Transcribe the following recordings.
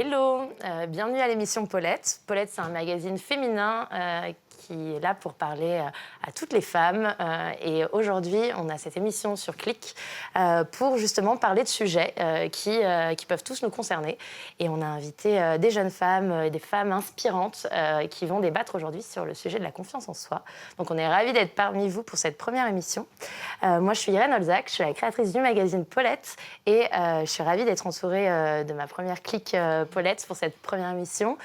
Hello, bienvenue à l'émission Paulette. Paulette, c'est un magazine féminin qui est là pour parler à toutes les femmes. Et aujourd'hui, on a cette émission sur Click pour justement parler de sujets qui peuvent tous nous concerner. Et on a invité des jeunes femmes et des femmes inspirantes qui vont débattre aujourd'hui sur le sujet de la confiance en soi. Donc on est ravis d'être parmi vous pour cette première émission. Moi, je suis Irène Olzac, je suis la créatrice du magazine Paulette et je suis ravie d'être entourée de ma première clique Paulette pour cette première émission.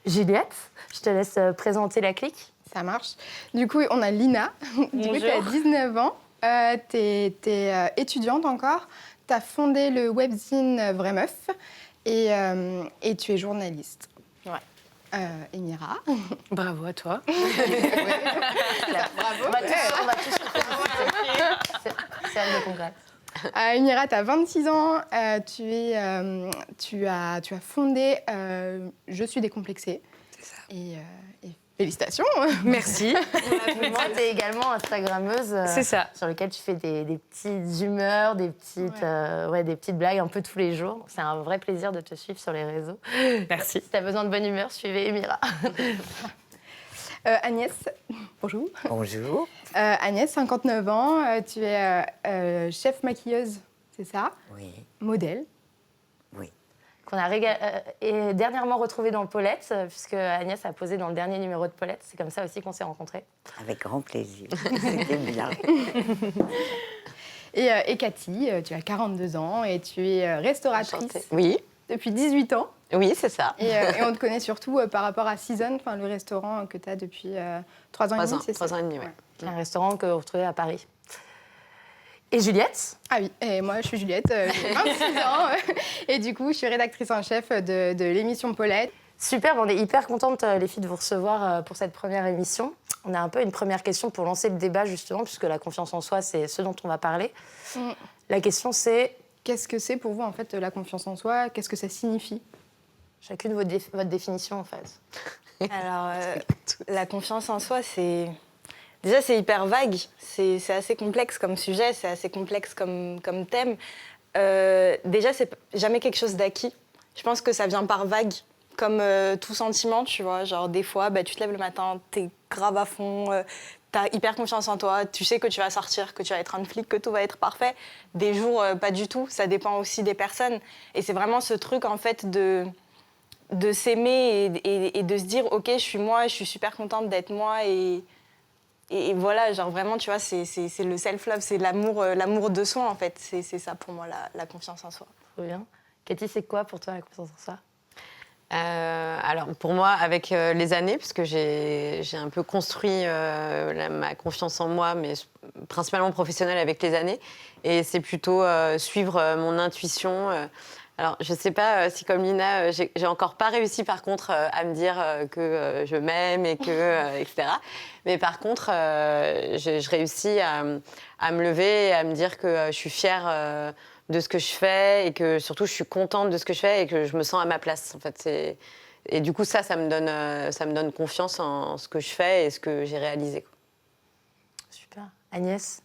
Juliette, je te laisse présenter la clique. Ça marche. Du coup, on a Lina. Du coup, tu as 19 ans. Tu es étudiante encore. Tu as fondé le webzine Vraie Meuf et tu es journaliste. Ouais. Emira. Bravo à toi. Bravo. On va tous c'est elle de congrès. Emira, tu as 26 ans. Tu as fondé Je suis décomplexée. C'est ça. Et félicitations. Merci. Moi, tu es également Instagrammeuse. C'est ça. Sur lequel tu fais des petites humeurs, des petites blagues un peu tous les jours. C'est un vrai plaisir de te suivre sur les réseaux. Merci. Si tu as besoin de bonne humeur, suivez Emira. Agnès, bonjour. Bonjour. Agnès, 59 ans. Tu es chef maquilleuse, c'est ça? Oui, Modèle. oui. Qu'on a et dernièrement retrouvé dans Paulette, puisque Agnès a posé dans le dernier numéro de Paulette. C'est comme ça aussi qu'on s'est rencontrés. Avec grand plaisir. C'était bien. Et Cathy, tu as 42 ans et tu es restauratrice Oui, depuis 18 ans. oui, c'est ça. Et on te connaît surtout par rapport à Season, le restaurant que tu as depuis 3 ans et demi, c'est ça? 3 ans et demi, ouais. Un restaurant que vous retrouvez à Paris. Et Juliette? Ah oui, et moi je suis Juliette, j'ai 26 ans. Et du coup, je suis rédactrice en chef de l'émission Paulette. Super, on est hyper contente, les filles, de vous recevoir pour cette première émission. On a un peu une première question pour lancer le débat, justement, puisque la confiance en soi, c'est ce dont on va parler. La question, c'est... Qu'est-ce que c'est pour vous, en fait, la confiance en soi? Qu'est-ce que ça signifie? Chacune votre définition, en fait. Alors, la confiance en soi, c'est... Déjà, c'est hyper vague. C'est assez complexe comme sujet, c'est assez complexe comme thème. Déjà, c'est jamais quelque chose d'acquis. Je pense que ça vient par vague, comme tout sentiment, tu vois. Genre, des fois, tu te lèves le matin, t'es grave à fond, t'as hyper confiance en toi, tu sais que tu vas sortir, que tu vas être un flic, que tout va être parfait. Des jours, pas du tout. Ça dépend aussi des personnes. Et c'est vraiment ce truc, en fait, de s'aimer et de se dire, OK, je suis moi, je suis super contente d'être moi et voilà, genre vraiment, tu vois, c'est le self-love, c'est l'amour de soi, en fait. C'est ça, pour moi, la confiance en soi. Trop bien. Cathy, c'est quoi pour toi la confiance en soi? Alors, pour moi, avec les années, parce que j'ai un peu construit ma confiance en moi, mais principalement professionnelle avec les années. Et c'est plutôt suivre mon intuition. Alors, je ne sais pas si, comme Lina, j'ai encore pas réussi, par contre, à me dire que je m'aime et que, etc. Mais par contre, je réussis à me lever et à me dire que je suis fière de ce que je fais et que, surtout, je suis contente de ce que je fais et que je me sens à ma place, en fait. Et du coup, ça me donne confiance en ce que je fais et ce que j'ai réalisé, quoi. Super. Agnès?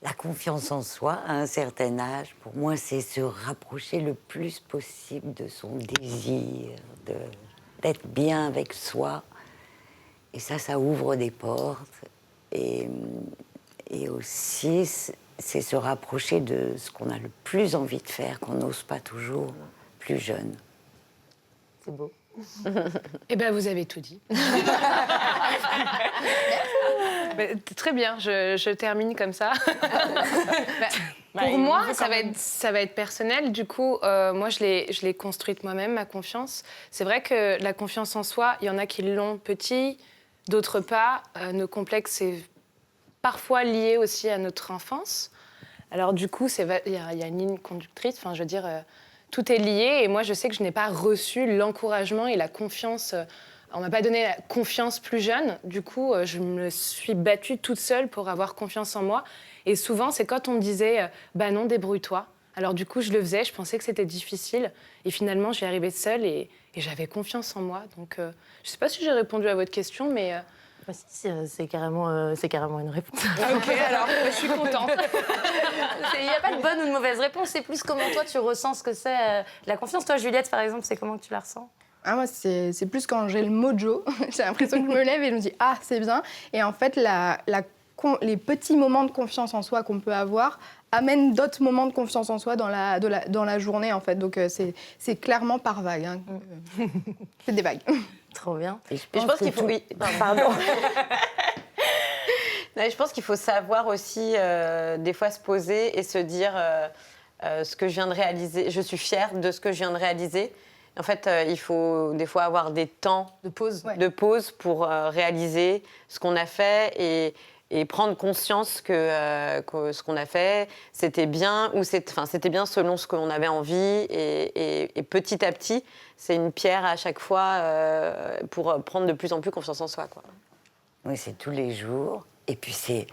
La confiance en soi, à un certain âge, pour moi, c'est se rapprocher le plus possible de son désir, d'être bien avec soi. Et ça ouvre des portes. Et aussi, c'est se rapprocher de ce qu'on a le plus envie de faire, qu'on n'ose pas toujours, plus jeune. C'est beau. Eh bien, vous avez tout dit. Très bien, je termine comme ça. Pour moi, ça va être personnel. Du coup, moi, je l'ai construite moi-même, ma confiance. C'est vrai que la confiance en soi, il y en a qui l'ont petit, d'autres pas. Nos complexes, c'est parfois lié aussi à notre enfance. Alors du coup, il y a une ligne conductrice. Enfin, je veux dire, tout est lié. Et moi, je sais que je n'ai pas reçu l'encouragement et la confiance. On m'a pas donné la confiance plus jeune. Du coup, je me suis battue toute seule pour avoir confiance en moi. Et souvent, c'est quand on me disait « bah non, débrouille-toi ». Alors du coup, je le faisais. Je pensais que c'était difficile. Et finalement, j'y arrivais seule et j'avais confiance en moi. Donc, je sais pas si j'ai répondu à votre question, mais C'est carrément une réponse. Ok, alors je suis contente. Il n'y a pas de bonne ou de mauvaise réponse, c'est plus comment toi tu ressens ce que c'est la confiance. Toi, Juliette, par exemple, c'est comment que tu la ressens? Moi, c'est plus quand j'ai le mojo. J'ai l'impression que je me lève et je me dis « Ah, c'est bien ». Et en fait, les petits moments de confiance en soi qu'on peut avoir amènent d'autres moments de confiance en soi dans la journée, en fait. Donc, c'est clairement par vague. Hein. C'est des vagues. Trop bien. Et je pense qu'il faut... Oui, pardon. Non, je pense qu'il faut savoir aussi, des fois, se poser et se dire ce que je viens de réaliser. Je suis fière de ce que je viens de réaliser. En fait, il faut des fois avoir des temps de pause pour réaliser ce qu'on a fait et prendre conscience que ce qu'on a fait, c'était bien, c'était bien selon ce qu'on avait envie. Et petit à petit, c'est une pierre à chaque fois pour prendre de plus en plus confiance en soi, quoi. Oui, c'est tous les jours. Et puis c'est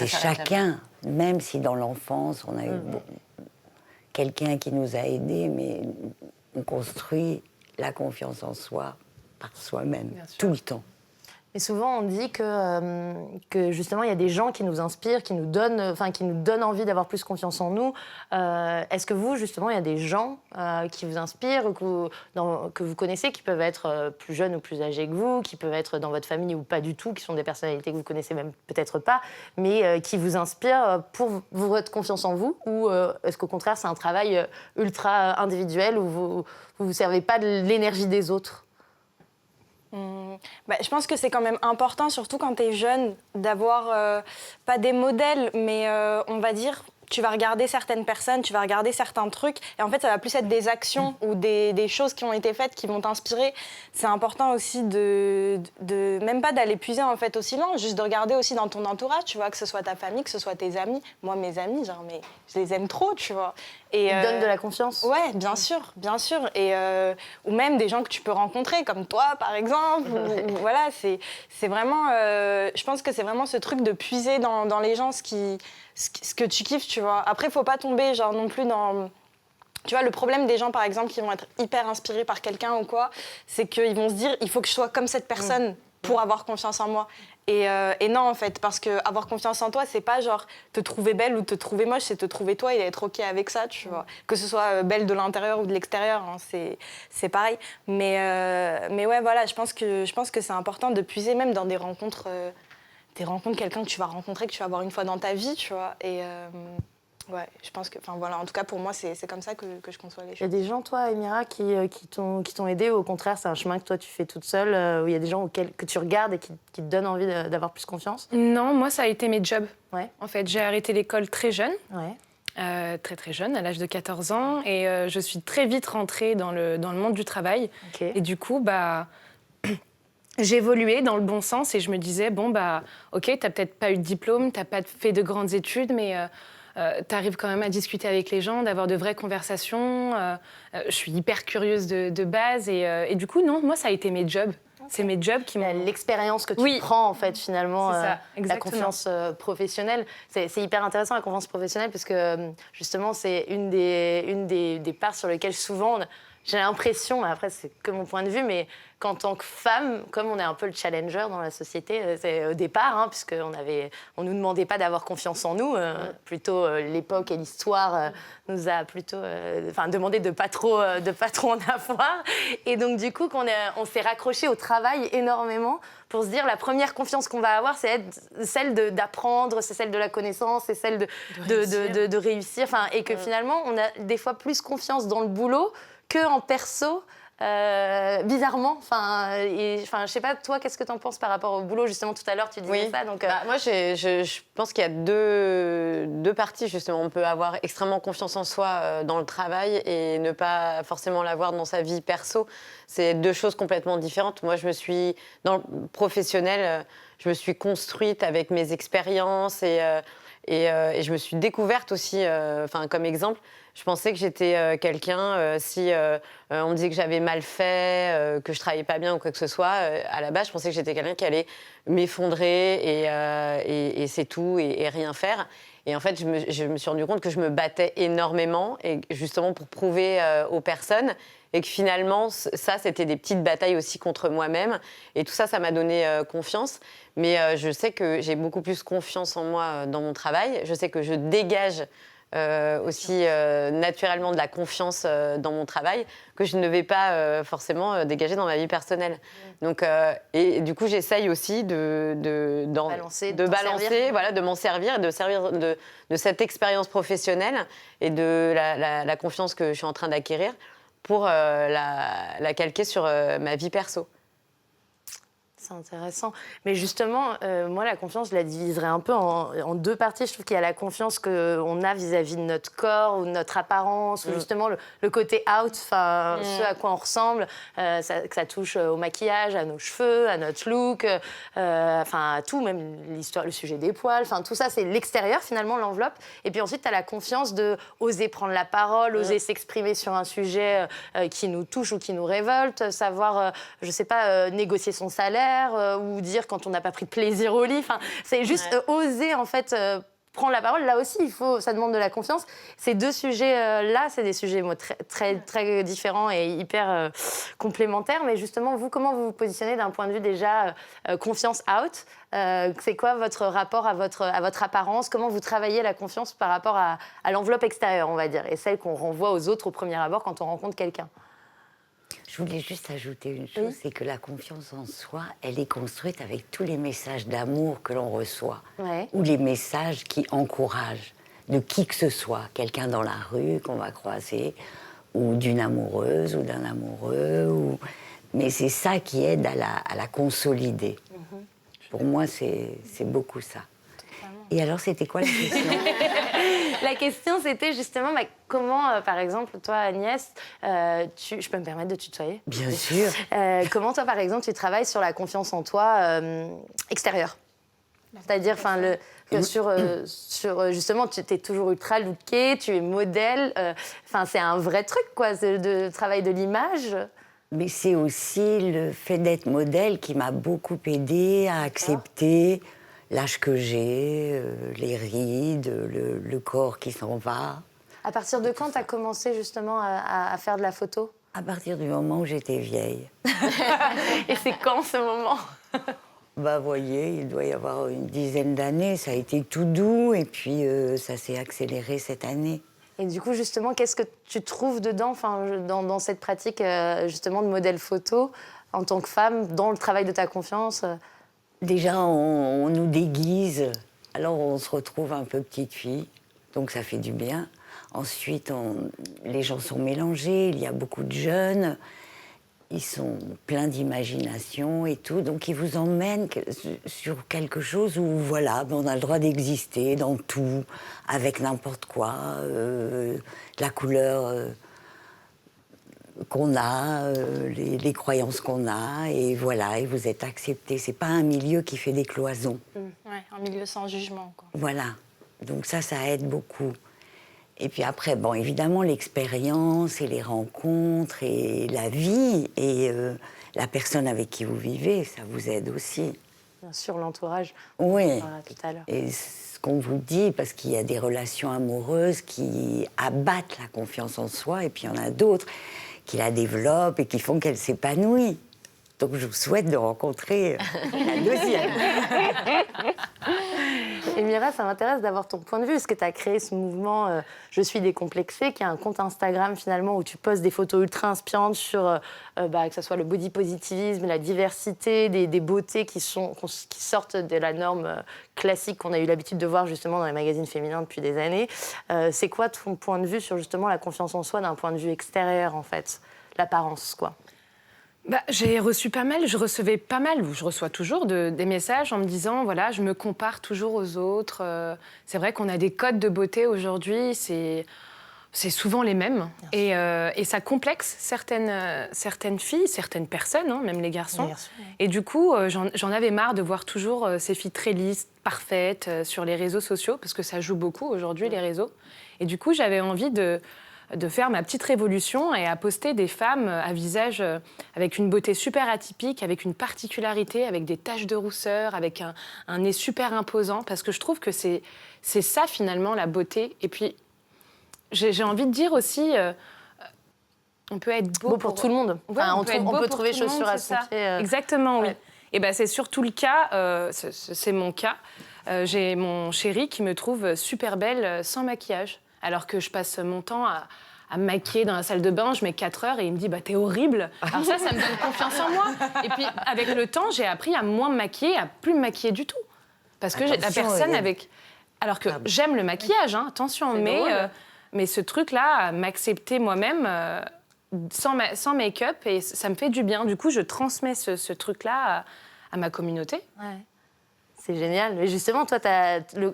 chacun, même si dans l'enfance, on a eu quelqu'un qui nous a aidés, mais on construit la confiance en soi par soi-même, tout le temps. Et souvent, on dit que justement, il y a des gens qui nous inspirent, qui nous donnent envie d'avoir plus confiance en nous. Est-ce que vous, justement, il y a des gens qui vous inspirent, que vous connaissez, qui peuvent être plus jeunes ou plus âgés que vous, qui peuvent être dans votre famille ou pas du tout, qui sont des personnalités que vous connaissez même peut-être pas, mais qui vous inspirent pour votre confiance en vous? Ou est-ce qu'au contraire, c'est un travail ultra individuel où vous ne vous servez pas de l'énergie des autres? Je pense que c'est quand même important, surtout quand tu es jeune, d'avoir pas des modèles, mais on va dire, tu vas regarder certaines personnes, tu vas regarder certains trucs, et en fait, ça va plus être des actions ou des choses qui ont été faites qui vont t'inspirer. C'est important aussi de même pas d'aller puiser en fait aussi loin, juste de regarder aussi dans ton entourage, tu vois, que ce soit ta famille, que ce soit tes amis. Moi, mes amis, genre, mais je les aime trop, tu vois. Et ils donnent de la confiance. Ouais, bien sûr. Et ou même des gens que tu peux rencontrer, comme toi, par exemple. Voilà, c'est vraiment. Je pense que c'est vraiment ce truc de puiser dans les gens ce que tu kiffes, tu vois. Après, faut pas tomber genre non plus dans. Tu vois, le problème des gens, par exemple, qui vont être hyper inspirés par quelqu'un ou quoi, c'est qu'ils vont se dire, il faut que je sois comme cette personne pour avoir confiance en moi. Et non, en fait, parce que avoir confiance en toi, c'est pas genre te trouver belle ou te trouver moche, c'est te trouver toi et être OK avec ça, tu vois. Que ce soit belle de l'intérieur ou de l'extérieur, hein, c'est pareil. Mais ouais, voilà, je pense que c'est important de puiser même dans des rencontres, quelqu'un que tu vas rencontrer, que tu vas voir une fois dans ta vie, tu vois. Et ouais, je pense que, enfin voilà, en tout cas pour moi, c'est comme ça que je conçois les choses. Il y a des gens, toi, Emira, qui t'ont aidé, ou au contraire, c'est un chemin que toi tu fais toute seule, où il y a des gens que tu regardes et qui te donnent envie d'avoir plus confiance? Non, moi, ça a été mes jobs. Ouais. En fait, j'ai arrêté l'école très jeune. Ouais. Très très jeune, à l'âge de 14 ans, et je suis très vite rentrée dans le monde du travail. Okay. Et du coup, j'évoluais dans le bon sens et je me disais, ok, t'as peut-être pas eu de diplôme, t'as pas fait de grandes études, mais t'arrives quand même à discuter avec les gens, d'avoir de vraies conversations. Je suis hyper curieuse de base et du coup, non, moi, ça a été mes jobs. Okay. C'est mes jobs qui m'ont... L'expérience que tu prends, en fait, finalement, la confiance professionnelle. C'est hyper intéressant, la confiance professionnelle, parce que, justement, c'est une des parts sur lesquelles, souvent, j'ai l'impression, après, c'est que mon point de vue, mais qu'en tant que femme, comme on est un peu le challenger dans la société, c'est au départ, on nous demandait pas d'avoir confiance en nous, plutôt l'époque et l'histoire nous a plutôt demandé de pas trop en avoir. Et donc du coup, on s'est raccroché au travail énormément pour se dire la première confiance qu'on va avoir, c'est celle d'apprendre, c'est celle de la connaissance, c'est celle de réussir. Et que finalement, on a des fois plus confiance dans le boulot qu'en perso. Bizarrement, je sais pas, toi, qu'est-ce que tu en penses par rapport au boulot? Justement, tout à l'heure, tu disais ça. Donc, moi, je pense qu'il y a deux parties, justement. On peut avoir extrêmement confiance en soi dans le travail et ne pas forcément l'avoir dans sa vie perso. C'est deux choses complètement différentes. Moi, dans le professionnel, je me suis construite avec mes expériences et je me suis découverte aussi, comme exemple. Je pensais que j'étais quelqu'un, si on me disait que j'avais mal fait, que je travaillais pas bien ou quoi que ce soit, à la base, je pensais que j'étais quelqu'un qui allait m'effondrer et c'est tout, et rien faire. Et en fait, je me suis rendu compte que je me battais énormément, et justement pour prouver aux personnes, et que finalement, ça, c'était des petites batailles aussi contre moi-même. Et tout ça, ça m'a donné confiance. Mais je sais que j'ai beaucoup plus confiance en moi dans mon travail. Je sais que je dégage aussi naturellement de la confiance dans mon travail, que je ne vais pas forcément dégager dans ma vie personnelle. Donc, et du coup, j'essaye aussi de balancer, voilà, de m'en servir, et de servir de cette expérience professionnelle et de la confiance que je suis en train d'acquérir pour la calquer sur ma vie perso. C'est intéressant. Mais justement, moi, la confiance, je la diviserais un peu en deux parties. Je trouve qu'il y a la confiance qu'on a vis-à-vis de notre corps ou de notre apparence, ou justement le côté out, ce à quoi on ressemble, que ça touche au maquillage, à nos cheveux, à notre look, à tout, même l'histoire, le sujet des poils. Tout ça, c'est l'extérieur, finalement, l'enveloppe. Et puis ensuite, tu as la confiance de oser prendre la parole, oser s'exprimer sur un sujet qui nous touche ou qui nous révolte, savoir, je sais pas, négocier son salaire, ou dire quand on n'a pas pris de plaisir au lit. C'est juste oser, en fait, prendre la parole. Là aussi, ça demande de la confiance. Ces deux sujets-là, c'est des sujets très, très différents et hyper complémentaires. Mais justement, vous, comment vous vous positionnez d'un point de vue déjà confiance out? C'est quoi votre rapport à votre apparence? Comment vous travaillez la confiance par rapport à l'enveloppe extérieure, on va dire, et celle qu'on renvoie aux autres au premier abord quand on rencontre quelqu'un? Je voulais juste ajouter une chose, c'est que la confiance en soi, elle est construite avec tous les messages d'amour que l'on reçoit, ou les messages qui encouragent de qui que ce soit, quelqu'un dans la rue qu'on va croiser, ou d'une amoureuse ou d'un amoureux, mais c'est ça qui aide à la consolider. Pour moi, c'est beaucoup ça. Et alors, c'était quoi la question? La question, c'était justement comment, par exemple, toi, Agnès, je peux me permettre de tutoyer? Bien sûr. Comment, toi, par exemple, tu travailles sur la confiance en toi extérieure? C'est-à-dire, sur justement, tu es toujours ultra lookée, tu es modèle. C'est un vrai truc, quoi, de travail de l'image. Mais c'est aussi le fait d'être modèle qui m'a beaucoup aidée à accepter l'âge que j'ai, les rides, le corps qui s'en va. À partir de quand tu as commencé justement à faire de la photo? À partir du moment où j'étais vieille. Et c'est quand ce moment? Voyez, il doit y avoir une dizaine d'années. Ça a été tout doux et puis ça s'est accéléré cette année. Et du coup, justement, qu'est-ce que tu trouves dedans, dans cette pratique justement de modèle photo, en tant que femme, dans le travail de ta confiance? Déjà, on nous déguise, alors on se retrouve un peu petite fille, donc ça fait du bien. Ensuite, les gens sont mélangés, il y a beaucoup de jeunes, ils sont pleins d'imagination et tout, donc ils vous emmènent sur quelque chose où, voilà, on a le droit d'exister dans tout, avec n'importe quoi, la couleur qu'on a, les croyances qu'on a, et voilà, et vous êtes acceptés. C'est pas un milieu qui fait des cloisons. Un milieu sans jugement, quoi. Voilà, donc ça aide beaucoup. Et puis après, évidemment, l'expérience et les rencontres et la vie et la personne avec qui vous vivez, ça vous aide aussi. Bien sûr, l'entourage. Oui, tout à l'heure. Et ce qu'on vous dit, parce qu'il y a des relations amoureuses qui abattent la confiance en soi, et puis il y en a d'autres qui la développent et qui font qu'elle s'épanouit. Donc je vous souhaite de rencontrer la deuxième. Et Mira, ça m'intéresse d'avoir ton point de vue. Est-ce que tu as créé ce mouvement Je suis décomplexée, qui est un compte Instagram finalement où tu postes des photos ultra inspirantes sur que ce soit le body positivisme, la diversité, des beautés qui sortent de la norme classique qu'on a eu l'habitude de voir justement dans les magazines féminins depuis des années. C'est quoi ton point de vue sur justement la confiance en soi d'un point de vue extérieur, en fait, l'apparence, quoi? J'ai reçu pas mal, je recevais pas mal, ou je reçois toujours des messages en me disant, voilà, je me compare toujours aux autres. C'est vrai qu'on a des codes de beauté aujourd'hui, c'est souvent les mêmes. Et ça complexe certaines filles, certaines personnes, même les garçons. Et du coup, j'en avais marre de voir toujours ces filles très lisses, parfaites, sur les réseaux sociaux, parce que ça joue beaucoup aujourd'hui, les réseaux. Et du coup, j'avais envie de de faire ma petite révolution et à poster des femmes à visage avec une beauté super atypique, avec une particularité, avec des taches de rousseur, avec un nez super imposant, parce que je trouve que c'est ça finalement la beauté. Et puis j'ai envie de dire aussi, on peut être beau pour tout le monde. Ouais, Enfin, on peut trouver tout le monde, chaussures à c'est ça. son pied. Exactement, oui. Ouais. Et ben c'est surtout le cas, c'est mon cas. J'ai mon chéri qui me trouve super belle sans maquillage, alors que je passe mon temps à me maquiller dans la salle de bain, je mets 4 heures et il me dit bah t'es horrible. Alors ça me donne confiance en moi. Et puis avec le temps, j'ai appris à moins me maquiller, à plus me maquiller du tout, parce que la personne avec. Alors que j'aime le maquillage, hein, attention, mais ce truc-là, m'accepter moi-même. Sans make-up, et ça me fait du bien. Du coup, je transmets ce truc-là à ma communauté. Ouais. C'est génial. Et justement, toi,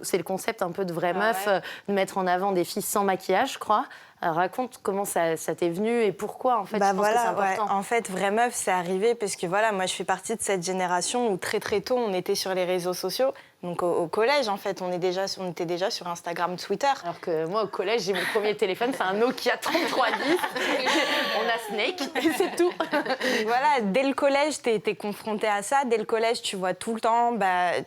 c'est le concept un peu de vraie meuf, de mettre en avant des filles sans maquillage, je crois. Alors, raconte comment ça t'est venu et pourquoi, en fait, je pense que c'est important. En fait, vraie meuf, c'est arrivé parce que voilà, moi, je fais partie de cette génération où très très tôt, on était sur les réseaux sociaux. Donc au collège, en fait, on était déjà sur Instagram, Twitter. Alors que moi, au collège, j'ai mon premier téléphone, c'est un Nokia 3310. On a Snake, et c'est tout. Voilà, dès le collège, t'es confronté à ça. Dès le collège, tu vois tout le temps,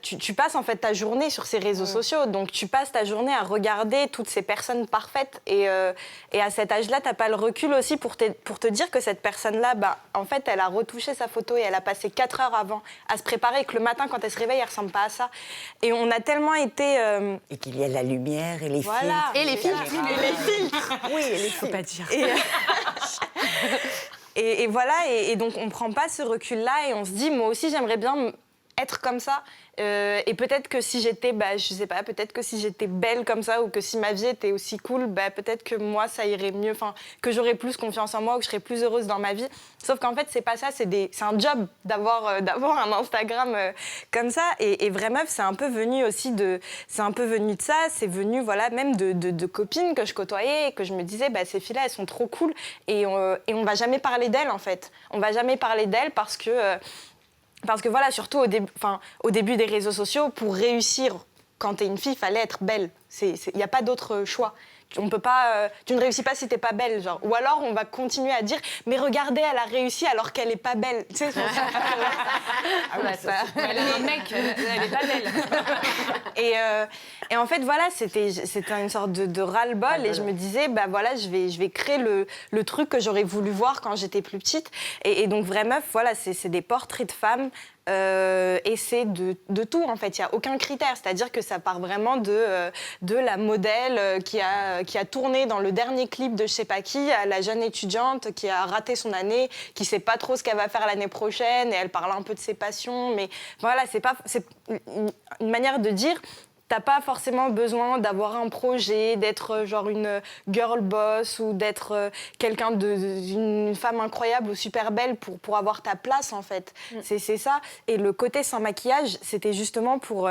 tu passes en fait ta journée sur ces réseaux sociaux. Donc tu passes ta journée à regarder toutes ces personnes parfaites. Et à cet âge-là, t'as pas le recul aussi pour te dire que cette personne-là, en fait, elle a retouché sa photo et elle a passé 4 heures avant à se préparer, et que le matin, quand elle se réveille, elle ressemble pas à ça. Et on a tellement été... Et qu'il y a la lumière et les filtres. Et les filtres. Et les filtres. Oui, et les Faut filtres. pas dire. Et voilà, et donc on prend pas ce recul-là et on se dit, moi aussi, j'aimerais bien être comme ça. Et peut-être que si j'étais, je sais pas, peut-être que si j'étais belle comme ça ou que si ma vie était aussi cool, peut-être que moi, ça irait mieux, que j'aurais plus confiance en moi ou que je serais plus heureuse dans ma vie. Sauf qu'en fait, c'est pas ça, c'est un job d'avoir un Instagram comme ça. Et vraie meuf, c'est un peu venu aussi de ça, c'est venu, voilà, même de copines que je côtoyais et que je me disais, ces filles-là, elles sont trop cool et on va jamais parler d'elles, en fait. On va jamais parler d'elles parce que voilà, surtout au début des réseaux sociaux, pour réussir, quand t'es une fille, il fallait être belle. Il n'y a pas d'autre choix. On peut pas, tu ne réussis pas si t'es pas belle, genre. Ou alors on va continuer à dire, mais regardez, elle a réussi alors qu'elle est pas belle. Tu sais, Elle a un mec, elle est pas belle. Et en fait, voilà, c'était une sorte de ras-le-bol. Et je me disais, voilà, je vais créer le truc que j'aurais voulu voir quand j'étais plus petite. Et donc, vraie meuf, voilà, c'est des portraits de femmes. Et c'est de tout, en fait. Il n'y a aucun critère. C'est-à-dire que ça part vraiment de la modèle qui a tourné dans le dernier clip de je sais pas qui, à la jeune étudiante qui a raté son année, qui sait pas trop ce qu'elle va faire l'année prochaine, et elle parle un peu de ses passions. Mais voilà, c'est une manière de dire... T'as pas forcément besoin d'avoir un projet, d'être genre une girl boss ou d'être quelqu'un d'une femme incroyable ou super belle pour avoir ta place, en fait. C'est ça. Et le côté sans maquillage, c'était justement pour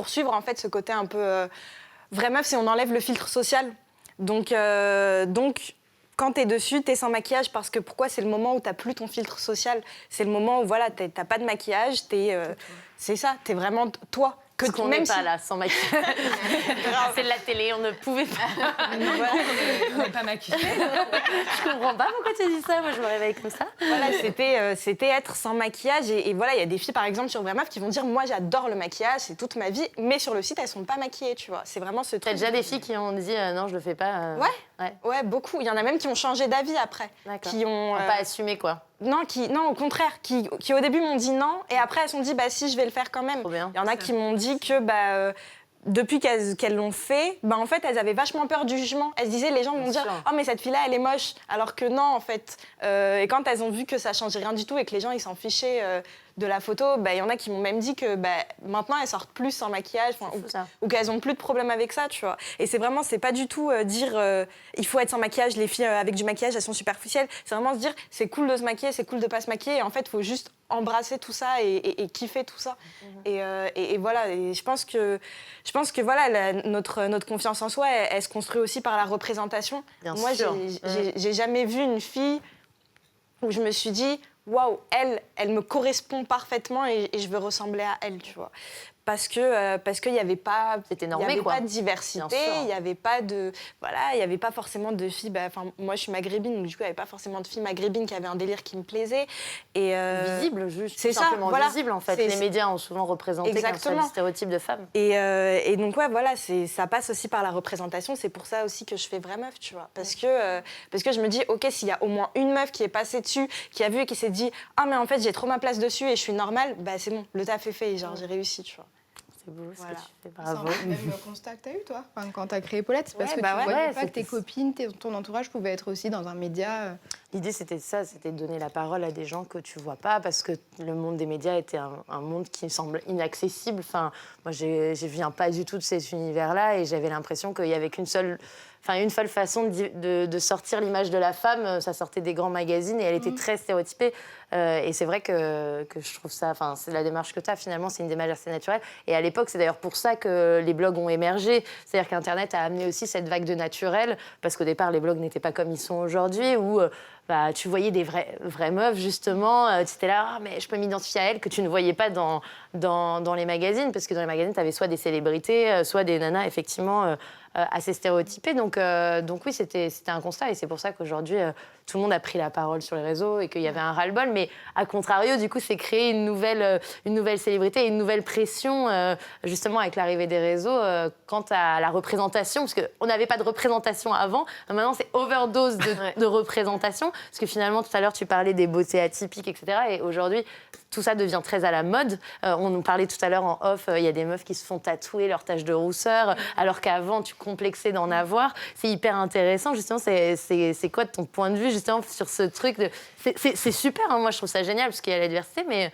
suivre, en fait, ce côté un peu... vraie meuf, si on enlève le filtre social. Donc quand t'es dessus, t'es sans maquillage parce que pourquoi? C'est le moment où t'as plus ton filtre social. C'est le moment où, voilà, t'as pas de maquillage, c'est ça, t'es vraiment toi. Parce qu'on n'est pas là, sans maquillage. C'est de la télé, on ne pouvait pas. On n'est pas maquillée. Je comprends pas pourquoi tu dis ça, moi je me réveille comme ça. Voilà, c'était être sans maquillage. Et voilà, il y a des filles, par exemple, sur Vraie Meuf, qui vont dire, moi j'adore le maquillage, c'est toute ma vie, mais sur le site, elles sont pas maquillées, tu vois. C'est vraiment ce truc. T'as déjà des filles qui ont dit, non, je le fais pas. Ouais, beaucoup. Il y en a même qui ont changé d'avis après. D'accord. Qui ont... Pas assumé, quoi. Non, au contraire, qui au début m'ont dit non, et après elles se sont dit, si, je vais le faire quand même. Trop bien. Il y en a qui m'ont dit que, depuis qu'elles l'ont fait, en fait, elles avaient vachement peur du jugement. Elles se disaient, les gens vont dire, oh, mais cette fille-là, elle est moche. Alors que non, en fait. Et quand elles ont vu que ça changeait rien du tout et que les gens, ils s'en fichaient de la photo, il y en a qui m'ont même dit que maintenant, elles sortent plus sans maquillage, ou qu'elles ont plus de problème avec ça, tu vois. Et c'est pas du tout dire, il faut être sans maquillage, les filles avec du maquillage, elles sont superficielles. C'est vraiment se dire, c'est cool de se maquiller, c'est cool de pas se maquiller. Et en fait, il faut juste embrasser tout ça et kiffer tout ça. Et voilà, et je pense que voilà, notre confiance en soi, elle se construit aussi par la représentation. Moi, j'ai jamais vu une fille où je me suis dit, waouh, elle me correspond parfaitement et je veux ressembler à elle, tu vois. parce qu'il n'y avait pas, C'était normé, pas de diversité, il n'y avait pas de, voilà, il y avait pas forcément de filles. Moi, je suis maghrébine, donc du coup, il n'y avait pas forcément de filles maghrébines qui avaient un délire qui me plaisait. Et visible, juste. c'est tout simplement ça, visible en fait. Les médias ont souvent représenté qu'un seul stéréotype de femme. Et donc ouais, voilà, ça passe aussi par la représentation. C'est pour ça aussi que je fais Vraie Meuf, tu vois, parce que je me dis, ok, s'il y a au moins une meuf qui est passée dessus, qui a vu et qui s'est dit, ah mais en fait j'ai trop ma place dessus et je suis normale, bah c'est bon, le taf est fait, genre j'ai réussi, tu vois. C'est beau ce que tu fais, C'est bravo. un peu même le constat que tu as eu, toi, quand tu as créé Paulette. C'est parce que tu ouais. voyais pas que tes copines, ton entourage pouvaient être aussi dans un média. L'idée, c'était ça, c'était de donner la parole à des gens que tu vois pas, parce que le monde des médias était un monde qui me semble inaccessible. Enfin, moi, je viens pas du tout de cet univers-là, et j'avais l'impression qu'il y avait une seule façon de sortir l'image de la femme. Ça sortait des grands magazines, et elle était très stéréotypée. Et c'est vrai que je trouve ça... Enfin, c'est la démarche que tu as, finalement, c'est une démarche assez naturelle. Et à l'époque, c'est d'ailleurs pour ça que les blogs ont émergé. C'est-à-dire qu'Internet a amené aussi cette vague de naturel, parce qu'au départ, les blogs n'étaient pas comme ils sont aujourd'hui, où tu voyais des vraies meufs, justement. Tu étais là, ah, mais je peux m'identifier à elles, que tu ne voyais pas dans les magazines, parce que dans les magazines, tu avais soit des célébrités, soit des nanas, effectivement, assez stéréotypées. Donc oui, c'était un constat, et c'est pour ça qu'aujourd'hui, tout le monde a pris la parole sur les réseaux et qu'il y avait un ras-le-bol. Mais à contrario, du coup, c'est créer une nouvelle célébrité et une nouvelle pression, justement, avec l'arrivée des réseaux, quant à la représentation. Parce qu'on n'avait pas de représentation avant. Maintenant, c'est overdose de représentation. Parce que finalement, tout à l'heure, tu parlais des beautés atypiques, etc. Et aujourd'hui, tout ça devient très à la mode. On nous parlait tout à l'heure en off, il y a des meufs qui se font tatouer leurs taches de rousseur, alors qu'avant, tu complexais d'en avoir. C'est hyper intéressant. Justement, c'est quoi ton point de vue, justement, sur ce truc C'est super, hein. Moi, je trouve ça génial, parce qu'il y a la diversité, mais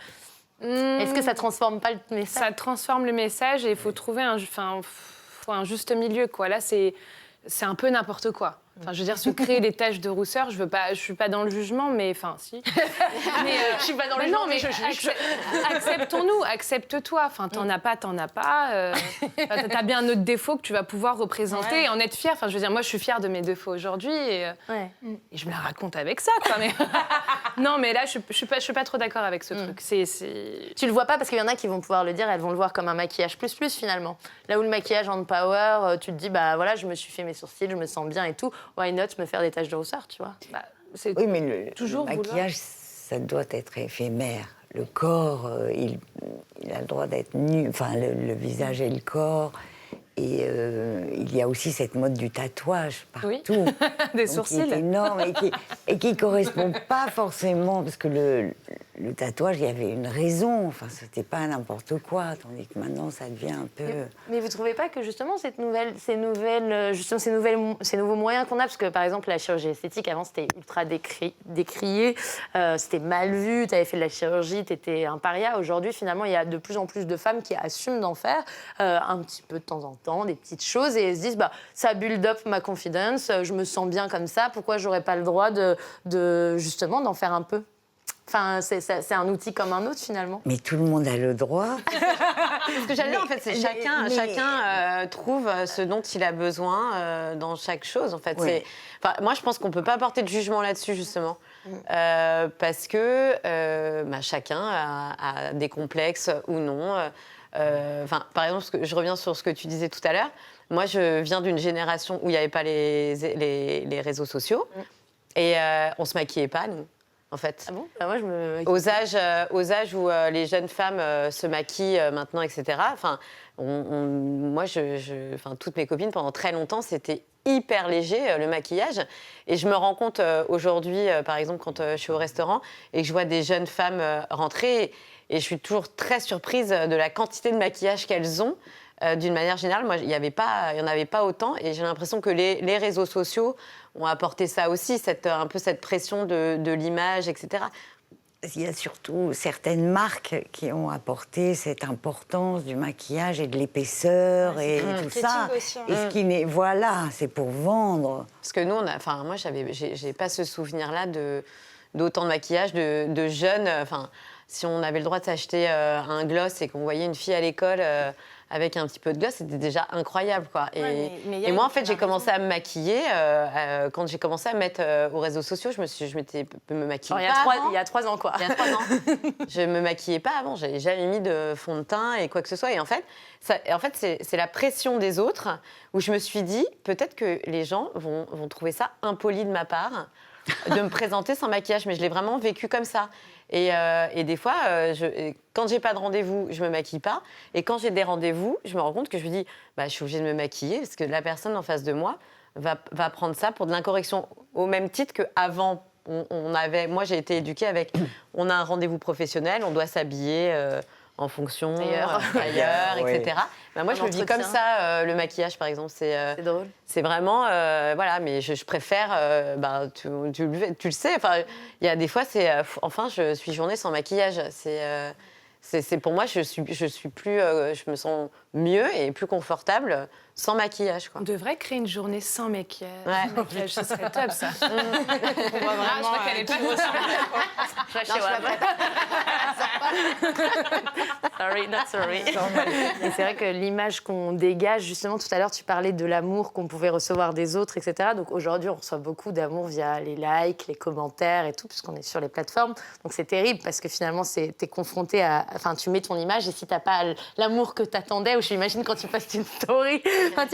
est-ce que ça transforme pas le message ? Ça transforme le message, et il faut trouver un juste milieu, quoi. Là, c'est un peu n'importe quoi. Enfin, je veux dire, se créer des taches de rousseur, je suis pas dans le jugement, mais enfin, si. Mais je suis pas dans le jugement, mais je juge. Acceptons-nous, accepte-toi. Enfin, t'en as pas. T'as bien un autre défaut que tu vas pouvoir représenter et en être fière. Enfin, je veux dire, moi, je suis fière de mes défauts aujourd'hui et je me la raconte avec ça, quoi. Mais non, mais là, je suis pas trop d'accord avec ce truc. Tu le vois pas parce qu'il y en a qui vont pouvoir le dire, elles vont le voir comme un maquillage plus finalement. Là où le maquillage en power, tu te dis, bah voilà, je me suis fait mes sourcils, je me sens bien et tout. Why not me faire des taches de rousseur, tu vois. Oui, mais le maquillage, ça doit être éphémère. Le corps, il a le droit d'être nu, enfin le visage et le corps. Et il y a aussi cette mode du tatouage partout. Des sourcils. Qui est énorme et qui ne correspond pas forcément, parce que le tatouage, il y avait une raison. Enfin, c'était pas n'importe quoi, tandis que maintenant, ça devient un peu... Mais vous ne trouvez pas que justement, ces nouveaux moyens qu'on a, parce que par exemple, la chirurgie esthétique, avant, c'était ultra décrié, c'était mal vu, tu avais fait de la chirurgie, tu étais un paria. Aujourd'hui, finalement, il y a de plus en plus de femmes qui assument d'en faire un petit peu de temps en temps, des petites choses, et elles se disent, bah, ça build up ma confidence, je me sens bien comme ça, pourquoi j'aurais pas le droit justement d'en faire un peu? Enfin, c'est un outil comme un autre, finalement. Mais tout le monde a le droit. Ce que j'adore, en fait, c'est chacun trouve ce dont il a besoin dans chaque chose, en fait. Oui. Moi, je pense qu'on ne peut pas porter de jugement là-dessus, justement. Parce que chacun a des complexes ou non. Par exemple, je reviens sur ce que tu disais tout à l'heure. Moi, je viens d'une génération où il n'y avait pas les réseaux sociaux. Et on ne se maquillait pas, nous. En fait. Ah bon? Moi, je me... Aux âges où les jeunes femmes se maquillent maintenant, etc. Enfin, moi, toutes mes copines, pendant très longtemps, c'était hyper léger, le maquillage. Et je me rends compte aujourd'hui, par exemple, quand je suis au restaurant et que je vois des jeunes femmes rentrer, et je suis toujours très surprise de la quantité de maquillage qu'elles ont. D'une manière générale, moi, il n'y en avait pas autant, et j'ai l'impression que les réseaux sociaux ont apporté ça aussi, un peu cette pression de l'image, etc. Il y a surtout certaines marques qui ont apporté cette importance du maquillage et de l'épaisseur et tout ça. Aussi, hein. Et ce qui n'est, voilà, c'est pour vendre. Parce que nous, moi, j'ai pas ce souvenir-là d'autant de maquillage de jeunes. Si on avait le droit de s'acheter un gloss et qu'on voyait une fille à l'école avec un petit peu de gloss, c'était déjà incroyable, quoi. Mais et moi, en fait, j'ai commencé à me maquiller quand j'ai commencé à mettre aux réseaux sociaux. Je m'étais me maquiller. Il y a 3 ans, quoi. Il y a 3 ans. Je me maquillais pas avant. J'avais jamais mis de fond de teint et quoi que ce soit. Et en fait, c'est la pression des autres où je me suis dit peut-être que les gens vont trouver ça impoli de ma part de me présenter sans maquillage. Mais je l'ai vraiment vécu comme ça. Et des fois, quand j'ai pas de rendez-vous, je me maquille pas. Et quand j'ai des rendez-vous, je me rends compte que je me dis, je suis obligée de me maquiller parce que la personne en face de moi va prendre ça pour de l'incorrection. Au même titre qu'avant, moi j'ai été éduquée avec, on a un rendez-vous professionnel, on doit s'habiller en fonction, ailleurs, etc. Moi, je le vis comme ça, le maquillage, par exemple. C'est drôle. C'est vraiment, voilà, mais je préfère, tu le sais, il y a des fois, enfin, je suis journée sans maquillage. C'est pour moi, je me sens mieux et plus confortable sans maquillage, quoi. On devrait créer une journée sans maquillage. Ouais. Ça serait top, ça. On voit vraiment, je crois qu'elle est pas Sorry, not sorry. Et c'est vrai que l'image qu'on dégage, justement, tout à l'heure, tu parlais de l'amour qu'on pouvait recevoir des autres, etc. Donc aujourd'hui, on reçoit beaucoup d'amour via les likes, les commentaires et tout, puisqu'on est sur les plateformes. Donc c'est terrible parce que finalement, t'es confronté à... Enfin, tu mets ton image et si t'as pas l'amour que t'attendais, ou je m'imagine quand tu postes une story, enfin,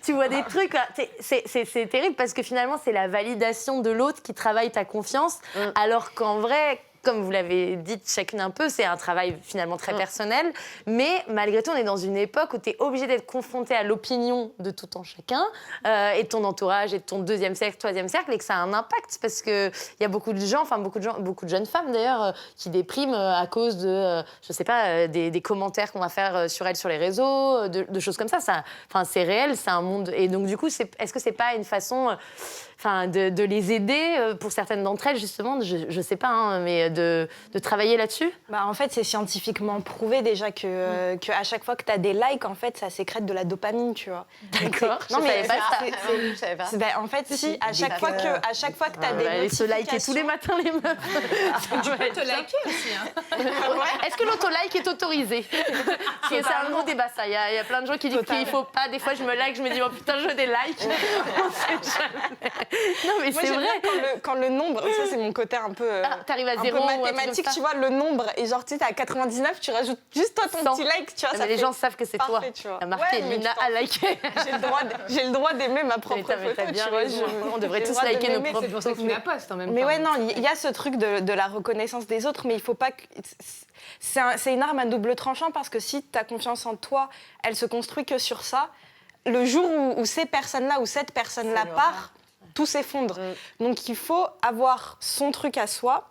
tu vois des trucs, là, c'est terrible parce que finalement, c'est la validation de l'autre qui travaille ta confiance, alors qu'en vrai... Comme vous l'avez dit chacune un peu, c'est un travail finalement très personnel. Mais malgré tout, on est dans une époque où tu es obligé d'être confronté à l'opinion de tout un chacun, et de ton entourage, et de ton deuxième cercle, troisième cercle, et que ça a un impact. Parce qu'il y a beaucoup de gens, beaucoup de jeunes femmes d'ailleurs, qui dépriment à cause de, je sais pas, des commentaires qu'on va faire sur elles sur les réseaux, de choses comme ça. C'est réel, c'est un monde. Et donc du coup, est-ce que c'est pas une façon... de les aider, pour certaines d'entre elles, justement, je sais pas, hein, mais de travailler là-dessus? En fait, c'est scientifiquement prouvé déjà que à chaque fois que tu as des likes, en fait, ça sécrète de la dopamine, tu vois. D'accord, non, mais je savais pas. En fait, si, à chaque fois que tu as des notifications... se liker tous les matins, les meufs. Tu peux te liker aussi, hein. Est-ce que l'auto-like est autorisé? C'est un gros débat, ça. Il y a plein de gens qui disent qu'il faut pas. Des fois, je me like, je me dis, oh putain, je veux des likes. On sait jamais. Non, mais c'est vrai. Quand le nombre, ça c'est mon côté un peu, t'arrives à un zéro, peu mathématique, tu vois, le nombre, et genre tu sais, t'es à 99, tu rajoutes juste toi ton petit like, tu vois. Mais les gens savent que c'est toi. Tu vois. Il y a marqué Lina a liké. J'ai le droit d'aimer ma propre photo, tu vois. On devrait tous liker nos propres photos. C'est pour ça que tu la postes en même temps. Mais ouais, non, il y a ce truc de la reconnaissance des autres, mais il faut pas que... C'est une arme à double tranchant, parce que si ta confiance en toi, elle se construit que sur ça, le jour où ces personnes-là, ou cette personne-là part, tout s'effondre. Donc il faut avoir son truc à soi.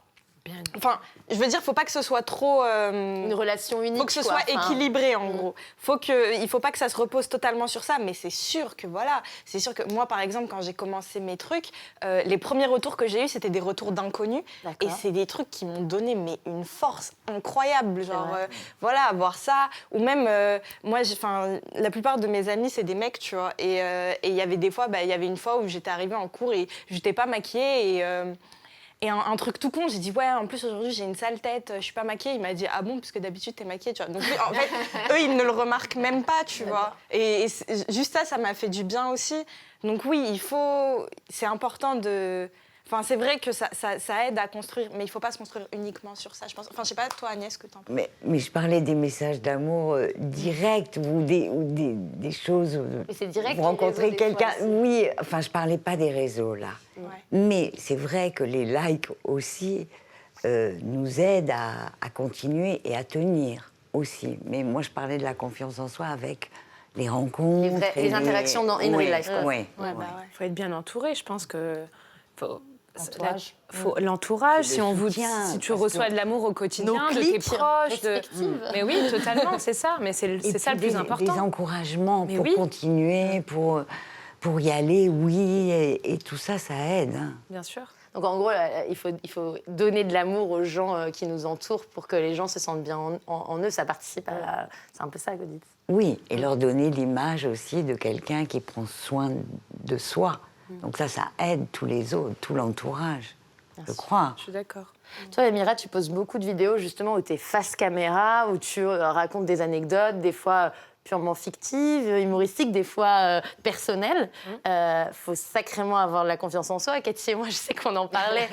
Enfin, je veux dire, faut pas que ce soit trop... une relation unique. Faut que ce soit équilibré, en gros. Il faut pas que ça se repose totalement sur ça, mais c'est sûr que moi, par exemple, quand j'ai commencé mes trucs, les premiers retours que j'ai eus, c'était des retours d'inconnus. Et c'est des trucs qui m'ont donné une force incroyable. Genre, voir ça. Ou même, moi, la plupart de mes amis, c'est des mecs, tu vois. Et il y avait des fois, il y avait une fois où j'étais arrivée en cours et je n'étais pas maquillée et un truc tout con, j'ai dit ouais, en plus aujourd'hui j'ai une sale tête, je suis pas maquillée. Il m'a dit ah bon, parce que d'habitude t'es maquillée, tu vois. Donc en fait, eux ils ne le remarquent même pas, tu vois. Et juste ça m'a fait du bien aussi. Donc oui, c'est important de... Enfin, c'est vrai que ça aide à construire, mais il ne faut pas se construire uniquement sur ça, je pense. Enfin, je sais pas, toi, Agnès, ce que tu en penses. Mais je parlais des messages d'amour directs ou des choses... Mais c'est direct. Vous rencontrez quelqu'un... Oui, enfin, je parlais pas des réseaux, là. Ouais. Mais c'est vrai que les likes aussi nous aident à continuer et à tenir aussi. Mais moi, je parlais de la confiance en soi avec... les rencontres... Les interactions dans in real life. Oui. Il faut être bien entouré, je pense que... L'entourage, si tu reçois de l'amour au quotidien, de tes proches, mais oui, totalement, c'est ça. Mais c'est ça le plus important. Des encouragements pour continuer, pour y aller, et tout ça, ça aide. Hein. Bien sûr. Donc en gros, il faut donner de l'amour aux gens qui nous entourent pour que les gens se sentent bien en eux. Ça participe à... C'est un peu ça que vous dites. Oui, et leur donner l'image aussi de quelqu'un qui prend soin de soi. Donc ça aide tous les autres, tout l'entourage, je crois. Je suis d'accord. Toi, Amira, tu poses beaucoup de vidéos justement où tu es face caméra, où tu racontes des anecdotes, des fois purement fictives, humoristiques, des fois personnelles. Faut sacrément avoir de la confiance en soi. Cathy et moi, je sais qu'on en parlait.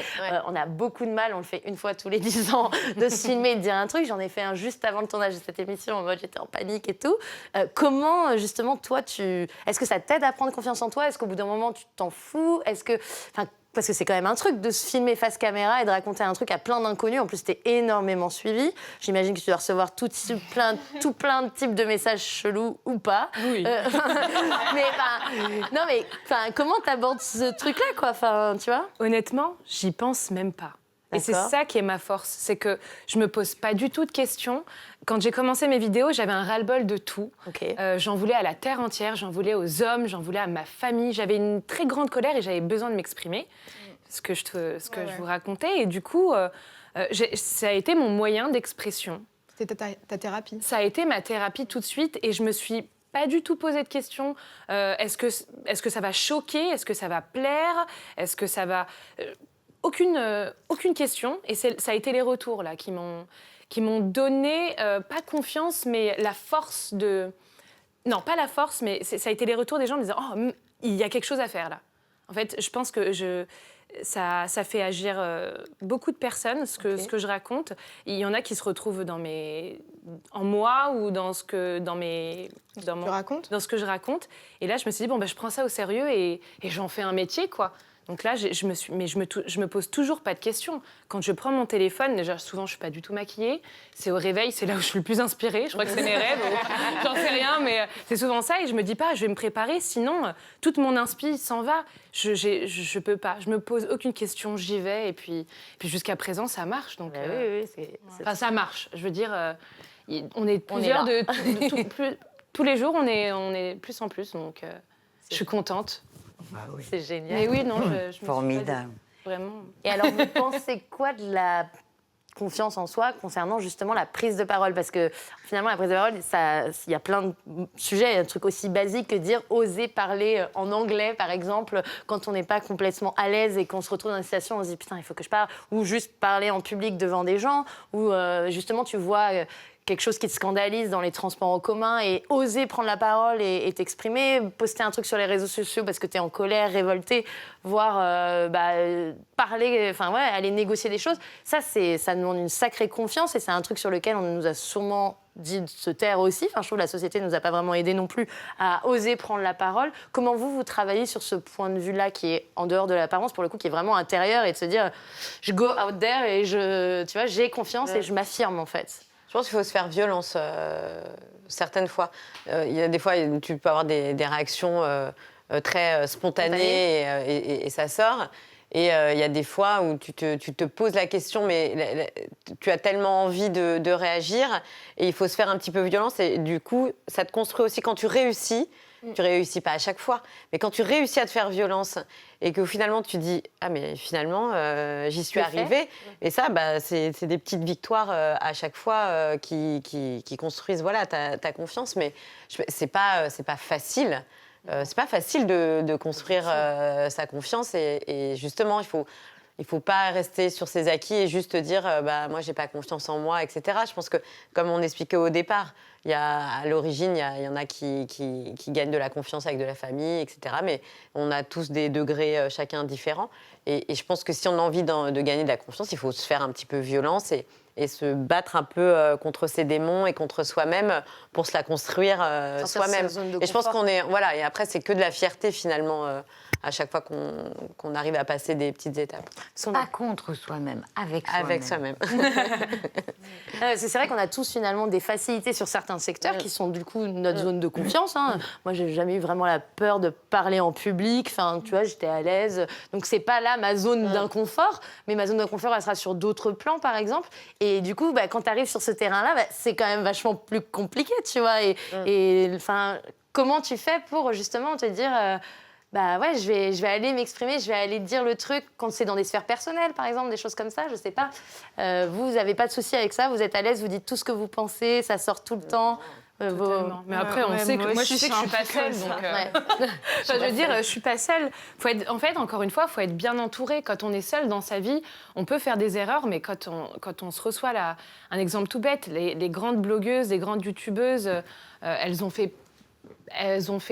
On a beaucoup de mal, on le fait une fois tous les 10 ans, de se filmer et de dire un truc. J'en ai fait un juste avant le tournage de cette émission, en mode j'étais en panique et tout. Comment, justement, toi, est-ce que ça t'aide à prendre confiance en toi? Est-ce qu'au bout d'un moment, tu t'en fous? Parce que c'est quand même un truc de se filmer face caméra et de raconter un truc à plein d'inconnus. En plus, t'es énormément suivi. J'imagine que tu dois recevoir tout plein de types de messages chelous ou pas. Oui. Comment t'abordes ce truc-là, quoi? Tu vois? Honnêtement, j'y pense même pas. Et c'est ça qui est ma force, c'est que je me pose pas du tout de questions. Quand j'ai commencé mes vidéos, j'avais un ras-le-bol de tout. J'en voulais à la terre entière, j'en voulais aux hommes, j'en voulais à ma famille. J'avais une très grande colère et j'avais besoin de m'exprimer, ce que je vous racontais. Et du coup, ça a été mon moyen d'expression. C'était ta thérapie. Ça a été ma thérapie tout de suite et je me suis pas du tout posé de questions. Est-ce que ça va choquer? Est-ce que ça va plaire? Est-ce que ça va... Aucune question. Et ça a été les retours là, qui m'ont donné, pas confiance, mais la force de... Non, pas la force, mais ça a été les retours des gens en disant « Oh, il y a quelque chose à faire là ». En fait, je pense que ça fait agir beaucoup de personnes, ce que je raconte. Il y en a qui se retrouvent en moi ou dans ce que je raconte. Et là, je me suis dit, je prends ça au sérieux et j'en fais un métier, quoi. Donc là, je me pose toujours pas de questions. Quand je prends mon téléphone, déjà, souvent, je suis pas du tout maquillée. C'est au réveil, c'est là où je suis le plus inspirée. Je crois que c'est mes rêves, j'en sais rien, mais c'est souvent ça. Et je me dis pas, je vais me préparer, sinon, toute mon inspi s'en va. Je peux pas. Je me pose aucune question, j'y vais. Et puis jusqu'à présent, ça marche. Donc, enfin, ça marche. Je veux dire, on est plusieurs tous les jours, on est plus en plus. Donc, je suis contente. C'est génial. Mais oui, non, je me Formidable. Vraiment. Et alors, vous pensez quoi de la confiance en soi concernant justement la prise de parole? Parce que finalement, la prise de parole, il y a plein de sujets, un truc aussi basique que dire oser parler en anglais, par exemple, quand on n'est pas complètement à l'aise et qu'on se retrouve dans une situation, on se dit putain, il faut que je parle, ou juste parler en public devant des gens, ou justement, tu vois... quelque chose qui te scandalise dans les transports en commun et oser prendre la parole et t'exprimer, poster un truc sur les réseaux sociaux parce que t'es en colère, révolté, voire parler, aller négocier des choses, ça demande une sacrée confiance et c'est un truc sur lequel on nous a sûrement dit de se taire aussi. Enfin, je trouve que la société ne nous a pas vraiment aidés non plus à oser prendre la parole. Comment vous travaillez sur ce point de vue-là qui est en dehors de l'apparence, pour le coup, qui est vraiment intérieur et de se dire, je go out there et j'ai confiance et je m'affirme en fait. Je pense qu'il faut se faire violence certaines fois. Il y a des fois, tu peux avoir des réactions très spontanées et ça sort. Et il y a des fois où tu te poses la question, mais tu as tellement envie de réagir et il faut se faire un petit peu violence. Et du coup, ça te construit aussi quand tu réussis. Tu réussis pas à chaque fois, mais quand tu réussis à te faire violence et que finalement tu dis ah mais finalement j'y suis arrivée et ça c'est des petites victoires à chaque fois qui construisent ta confiance, mais c'est pas facile. C'est pas facile de construire sa confiance et justement il faut pas rester sur ses acquis et juste dire moi j'ai pas confiance en moi, etc. Je pense que comme on expliquait au départ, à l'origine il y en a qui gagnent de la confiance avec de la famille, etc. Mais on a tous des degrés chacun différents et je pense que si on a envie de gagner de la confiance, il faut se faire un petit peu violence et se battre un peu contre ses démons et contre soi-même pour se la construire soi-même. Et je pense qu'on est... Voilà, et après, c'est que de la fierté, finalement, à chaque fois qu'on arrive à passer des petites étapes. Pas contre soi-même, avec soi-même. Avec soi-même. C'est vrai qu'on a tous, finalement, des facilités sur certains secteurs qui sont, du coup, notre zone de confiance. Hein. Moi, j'ai jamais eu vraiment la peur de parler en public. Enfin, tu vois, j'étais à l'aise. Donc, c'est pas là ma zone d'inconfort. Mais ma zone d'inconfort, elle sera sur d'autres plans, par exemple. Et du coup, quand tu arrives sur ce terrain-là, c'est quand même vachement plus compliqué, tu vois. Et comment tu fais pour, justement, te dire... je vais aller m'exprimer, je vais aller dire le truc quand c'est dans des sphères personnelles, par exemple, des choses comme ça, je sais pas. Vous n'avez pas de souci avec ça, vous êtes à l'aise, vous dites tout ce que vous pensez, ça sort tout le temps. Totalement. Mais après, on sait que moi, je sais que je suis pas seule. Donc, je veux dire, je suis pas seule. En fait, encore une fois, il faut être bien entouré. Quand on est seul dans sa vie, on peut faire des erreurs, mais quand on se reçoit là, un exemple tout bête, les grandes blogueuses, les grandes youtubeuses, elles ont fait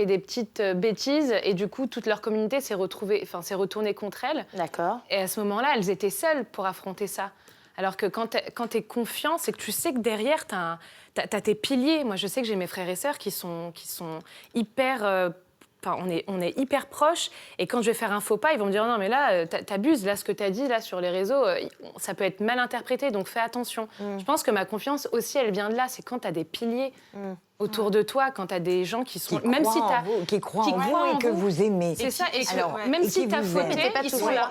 des petites bêtises et du coup, toute leur communauté s'est retournée contre elles. D'accord. Et à ce moment-là, elles étaient seules pour affronter ça. Alors que quand tu es confiant, c'est que tu sais que derrière, tu as tes piliers. Moi, je sais que j'ai mes frères et sœurs qui sont hyper... on est hyper proches. Et quand je vais faire un faux pas, ils vont me dire « Non, mais là, t'abuses. Là, ce que t'as dit là, sur les réseaux, ça peut être mal interprété, donc fais attention. Je pense que ma confiance aussi, elle vient de là. C'est quand t'as des piliers autour de toi, quand t'as des gens qui sont... qui croient en vous et que vous aimez. C'est ça. Et même si t'as fauté,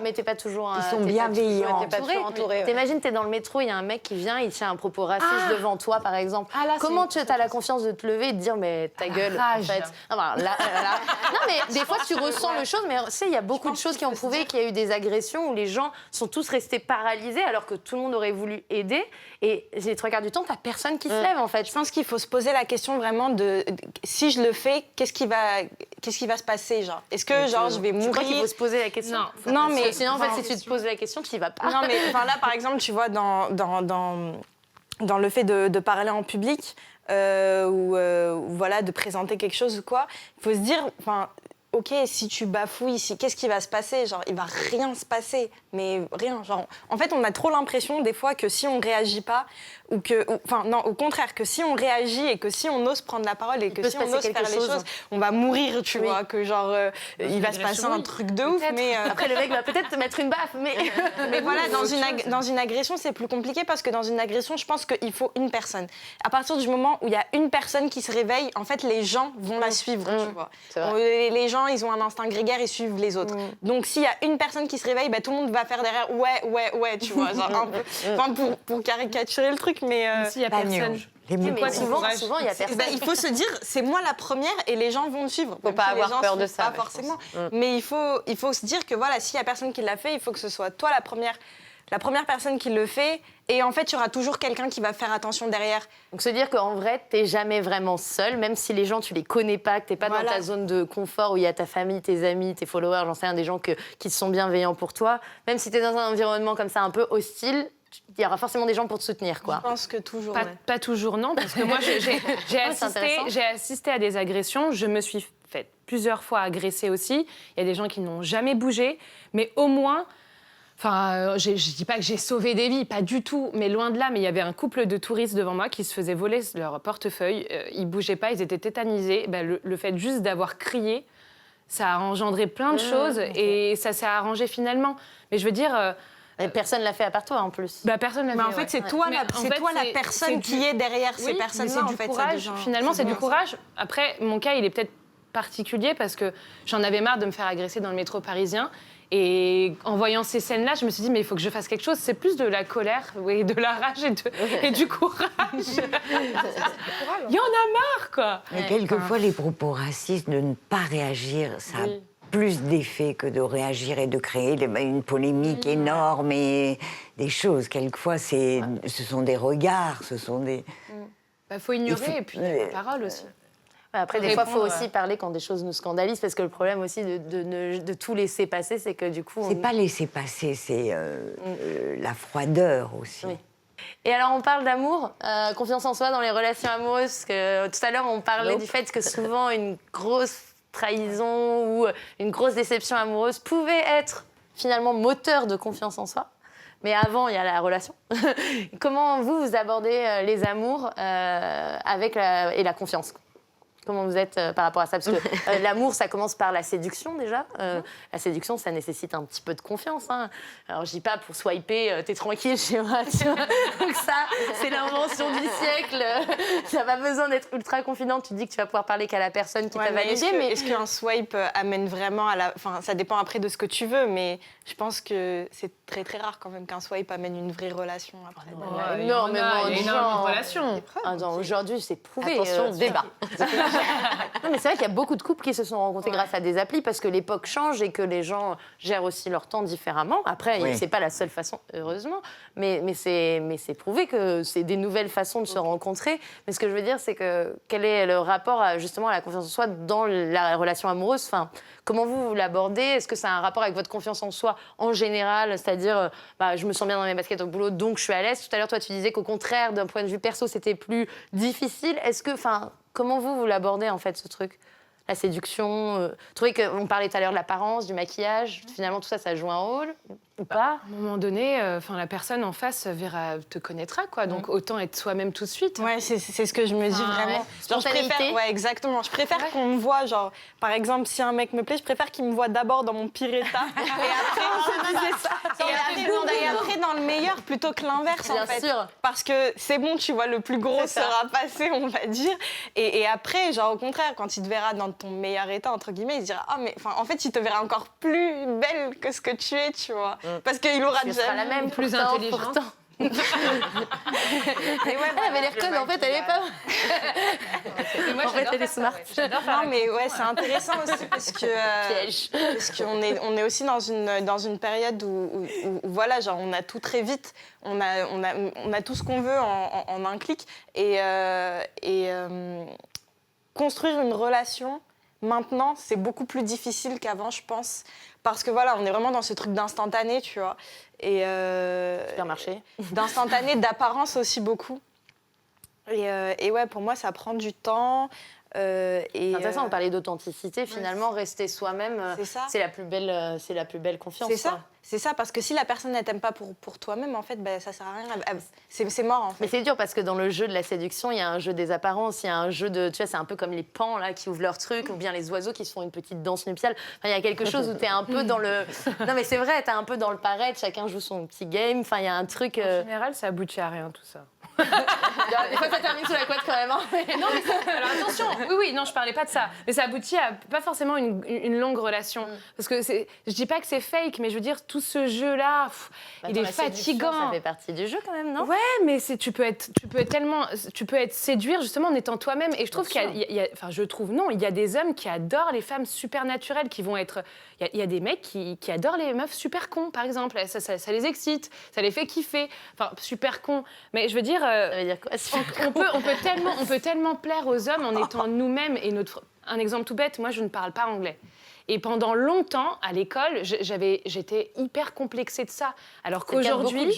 mais t'es pas toujours... Ils sont bienveillants. T'es pas toujours entouré. T'imagines, t'es dans le métro, il y a un mec qui vient, il tient un propos raciste devant toi, par exemple. Comment tu as la confiance de te lever et de dire, mais ta gueule, en fait. Non, mais des fois, tu ressens le chose, mais tu sais, il y a beaucoup de choses qui ont prouvé qu'il y a eu des agressions où les gens sont tous restés paralysés alors que tout le monde aurait voulu aider. Et les 3 quarts du temps, t'as personne qui se lève, en fait. Je pense qu'il faut se poser la question vraiment de si je le fais, qu'est-ce qui va se passer, genre. Est-ce que je vais mourir? Je crois qu'il faut se poser la question. Non, mais sinon, en fait, si tu te poses la question, tu y vas pas. Non, mais là, par exemple, tu vois, dans le fait de parler en public ou voilà, de présenter quelque chose ou quoi, il faut se dire, ok, si tu bafouilles, qu'est-ce qui va se passer? Genre, il va rien se passer, mais rien. Genre, en fait, on a trop l'impression des fois que si on réagit pas, non, au contraire, que si on réagit et que si on ose prendre la parole et que si on ose faire les choses, on va mourir, tu vois, que genre, il va se passer un truc de ouf. Mais après, le mec va peut-être te mettre une baffe, mais voilà, dans une agression, c'est plus compliqué parce que dans une agression, je pense qu'il faut une personne. À partir du moment où il y a une personne qui se réveille, en fait, les gens vont la suivre, tu vois. Les gens, ils ont un instinct grégaire, ils suivent les autres. Donc, s'il y a une personne qui se réveille, tout le monde va faire derrière ouais, tu vois, genre un peu, pour caricaturer le truc, mais s'il y a personne. Mais souvent, il y a personne. Il faut se dire, c'est moi la première et les gens vont me suivre. Faut pas avoir peur de ça. Pas forcément. Mais il faut se dire que voilà, s'il y a personne qui l'a fait, il faut que ce soit toi la première personne qui le fait. Et en fait, il y aura toujours quelqu'un qui va faire attention derrière. Donc se dire qu'en vrai, t'es jamais vraiment seul, même si les gens, tu les connais pas, que t'es pas dans ta zone de confort où il y a ta famille, tes amis, tes followers, j'en sais rien, des gens qui sont bienveillants pour toi. Même si t'es dans un environnement comme ça un peu hostile, il y aura forcément des gens pour te soutenir, quoi. Je pense que toujours. Pas toujours, non, parce que moi, j'ai assisté à des agressions. Je me suis faite plusieurs fois agresser aussi. Il y a des gens qui n'ont jamais bougé, mais au moins... je dis pas que j'ai sauvé des vies, pas du tout, mais loin de là. Mais il y avait un couple de touristes devant moi qui se faisaient voler leur portefeuille. Ils bougeaient pas, ils étaient tétanisés. Le fait juste d'avoir crié, ça a engendré plein de choses et ça s'est arrangé finalement. Mais je veux dire... personne l'a fait à part toi, en plus. Personne l'a fait. Mais en fait, c'est toi, la personne qui est derrière ces personnes-là. C'est du courage. Finalement, c'est du courage. Après, mon cas, il est peut-être particulier parce que j'en avais marre de me faire agresser dans le métro parisien. Et en voyant ces scènes-là, je me suis dit, mais il faut que je fasse quelque chose. C'est plus de la colère, de la rage et du courage. Il y en a marre, quoi. Mais quelquefois, les propos racistes, de ne pas réagir, ça a plus d'effet que de réagir et de créer une polémique énorme et des choses. Quelquefois, ce sont des regards, ce sont des... faut ignorer et puis la parole aussi. Après, des fois, il faut aussi parler quand des choses nous scandalisent, parce que le problème aussi de tout laisser passer, c'est que du coup... C'est pas laisser passer, c'est la froideur aussi. Oui. Et alors, on parle d'amour, confiance en soi dans les relations amoureuses, parce que tout à l'heure, on parlait du fait que souvent, une grosse trahison ou une grosse déception amoureuse pouvait être finalement moteur de confiance en soi. Mais avant, il y a la relation. Comment vous abordez les amours et la confiance ? Comment vous êtes par rapport à ça? Parce que l'amour, ça commence par la séduction, déjà. La séduction, ça nécessite un petit peu de confiance. Hein. Alors, je dis pas pour swiper, t'es tranquille chez moi, tu vois. Donc ça, c'est l'invention du siècle. T'as pas besoin d'être ultra confidente. Tu dis que tu vas pouvoir parler qu'à la personne qui t'a validé. Est-ce qu'un swipe amène vraiment à la... Enfin, ça dépend après de ce que tu veux, mais je pense que c'est très très rare quand même qu'un swipe amène une vraie relation après. Il y a énormément de gens. relations. Aujourd'hui, c'est prouvé. Attention, débat. Non, mais c'est vrai qu'il y a beaucoup de couples qui se sont rencontrés grâce à des applis parce que l'époque change et que les gens gèrent aussi leur temps différemment. Après, c'est pas la seule façon, heureusement, mais c'est prouvé que c'est des nouvelles façons de se rencontrer. Mais ce que je veux dire, c'est que quel est le rapport justement à la confiance en soi dans la relation amoureuse? Enfin, comment vous l'abordez? Est-ce que ça a un rapport avec votre confiance en soi en général? C'est-à-dire, je me sens bien dans mes baskets au boulot, donc je suis à l'aise. Tout à l'heure, toi, tu disais qu'au contraire, d'un point de vue perso, c'était plus difficile. Est-ce que, comment vous l'abordez en fait, ce truc? La séduction, vous trouvez qu'on parlait tout à l'heure de l'apparence, du maquillage, finalement tout ça, ça joue un rôle ou pas? À un moment donné, la personne en face te connaîtra, quoi. Donc autant être soi-même tout de suite. Ouais, c'est ce que je me dis vraiment. Genre, je préfère, ouais, exactement. Je préfère qu'on me voit, genre, par exemple, si un mec me plaît, je préfère qu'il me voit d'abord dans mon pire état et après, et après dans le meilleur plutôt que l'inverse, en fait. Bien sûr. Parce que c'est bon, tu vois, le plus gros sera passé, on va dire. Et après, genre, au contraire, quand il te verra dans ton meilleur état, entre guillemets, il se dira, mais en fait, il te verra encore plus belle que ce que tu es, tu vois. Parce qu'il aura Tu déjà seras la même, plus pourtant, intelligente. pourtant. Elle avait l'air conne, en fait, elle est pas. Moi, En fait, elle est smart. Non, mais ouais, c'est intéressant aussi parce que Piège. parce qu'on est aussi dans une période où voilà, genre on a tout très vite, on a tout ce qu'on veut en un clic et construire une relation maintenant, c'est beaucoup plus difficile qu'avant, je pense, parce que voilà, on est vraiment dans ce truc d'instantané, tu vois, et Supermarché. d'instantané, d'apparence aussi beaucoup. Et ouais, pour moi, ça prend du temps. C'est intéressant, on parlait d'authenticité. Finalement, rester soi-même, c'est ça. c'est la plus belle confiance. C'est ça. quoi. C'est ça, parce que si la personne ne t'aime pas pour toi-même, en fait, ça sert à rien. C'est mort, en fait. Mais c'est dur parce que dans le jeu de la séduction, il y a un jeu des apparences, il y a un jeu de... Tu vois, c'est un peu comme les pans là, qui ouvrent leur truc, ou bien les oiseaux qui se font une petite danse nuptiale. Enfin, il y a quelque chose où tu es un peu dans le... Non, mais c'est vrai, tu es un peu dans le paraître, chacun joue son petit game. Enfin, il y a un truc... En général, ça aboutit à rien, tout ça. Des fois, ça termine sous la couette quand même. Hein. Non, mais alors attention, oui, non, je parlais pas de ça. Mais ça aboutit à pas forcément une longue relation. Parce que je dis pas que c'est fake, mais je veux dire, tout ce jeu-là, il est fatigant. Ça fait partie du jeu quand même, non? Ouais, mais tu peux être séduire justement en étant toi-même. Et je trouve il y a des hommes qui adorent les femmes super naturelles, qui vont être... Il y a des mecs qui adorent les meufs super cons, par exemple. Ça les excite, ça les fait kiffer. Enfin, super cons. Mais je veux dire... Ça veut dire quoi? on peut tellement plaire aux hommes en étant nous-mêmes. Et un exemple tout bête, moi, je ne parle pas anglais. Et pendant longtemps, à l'école, j'étais hyper complexée de ça. Alors qu'aujourd'hui,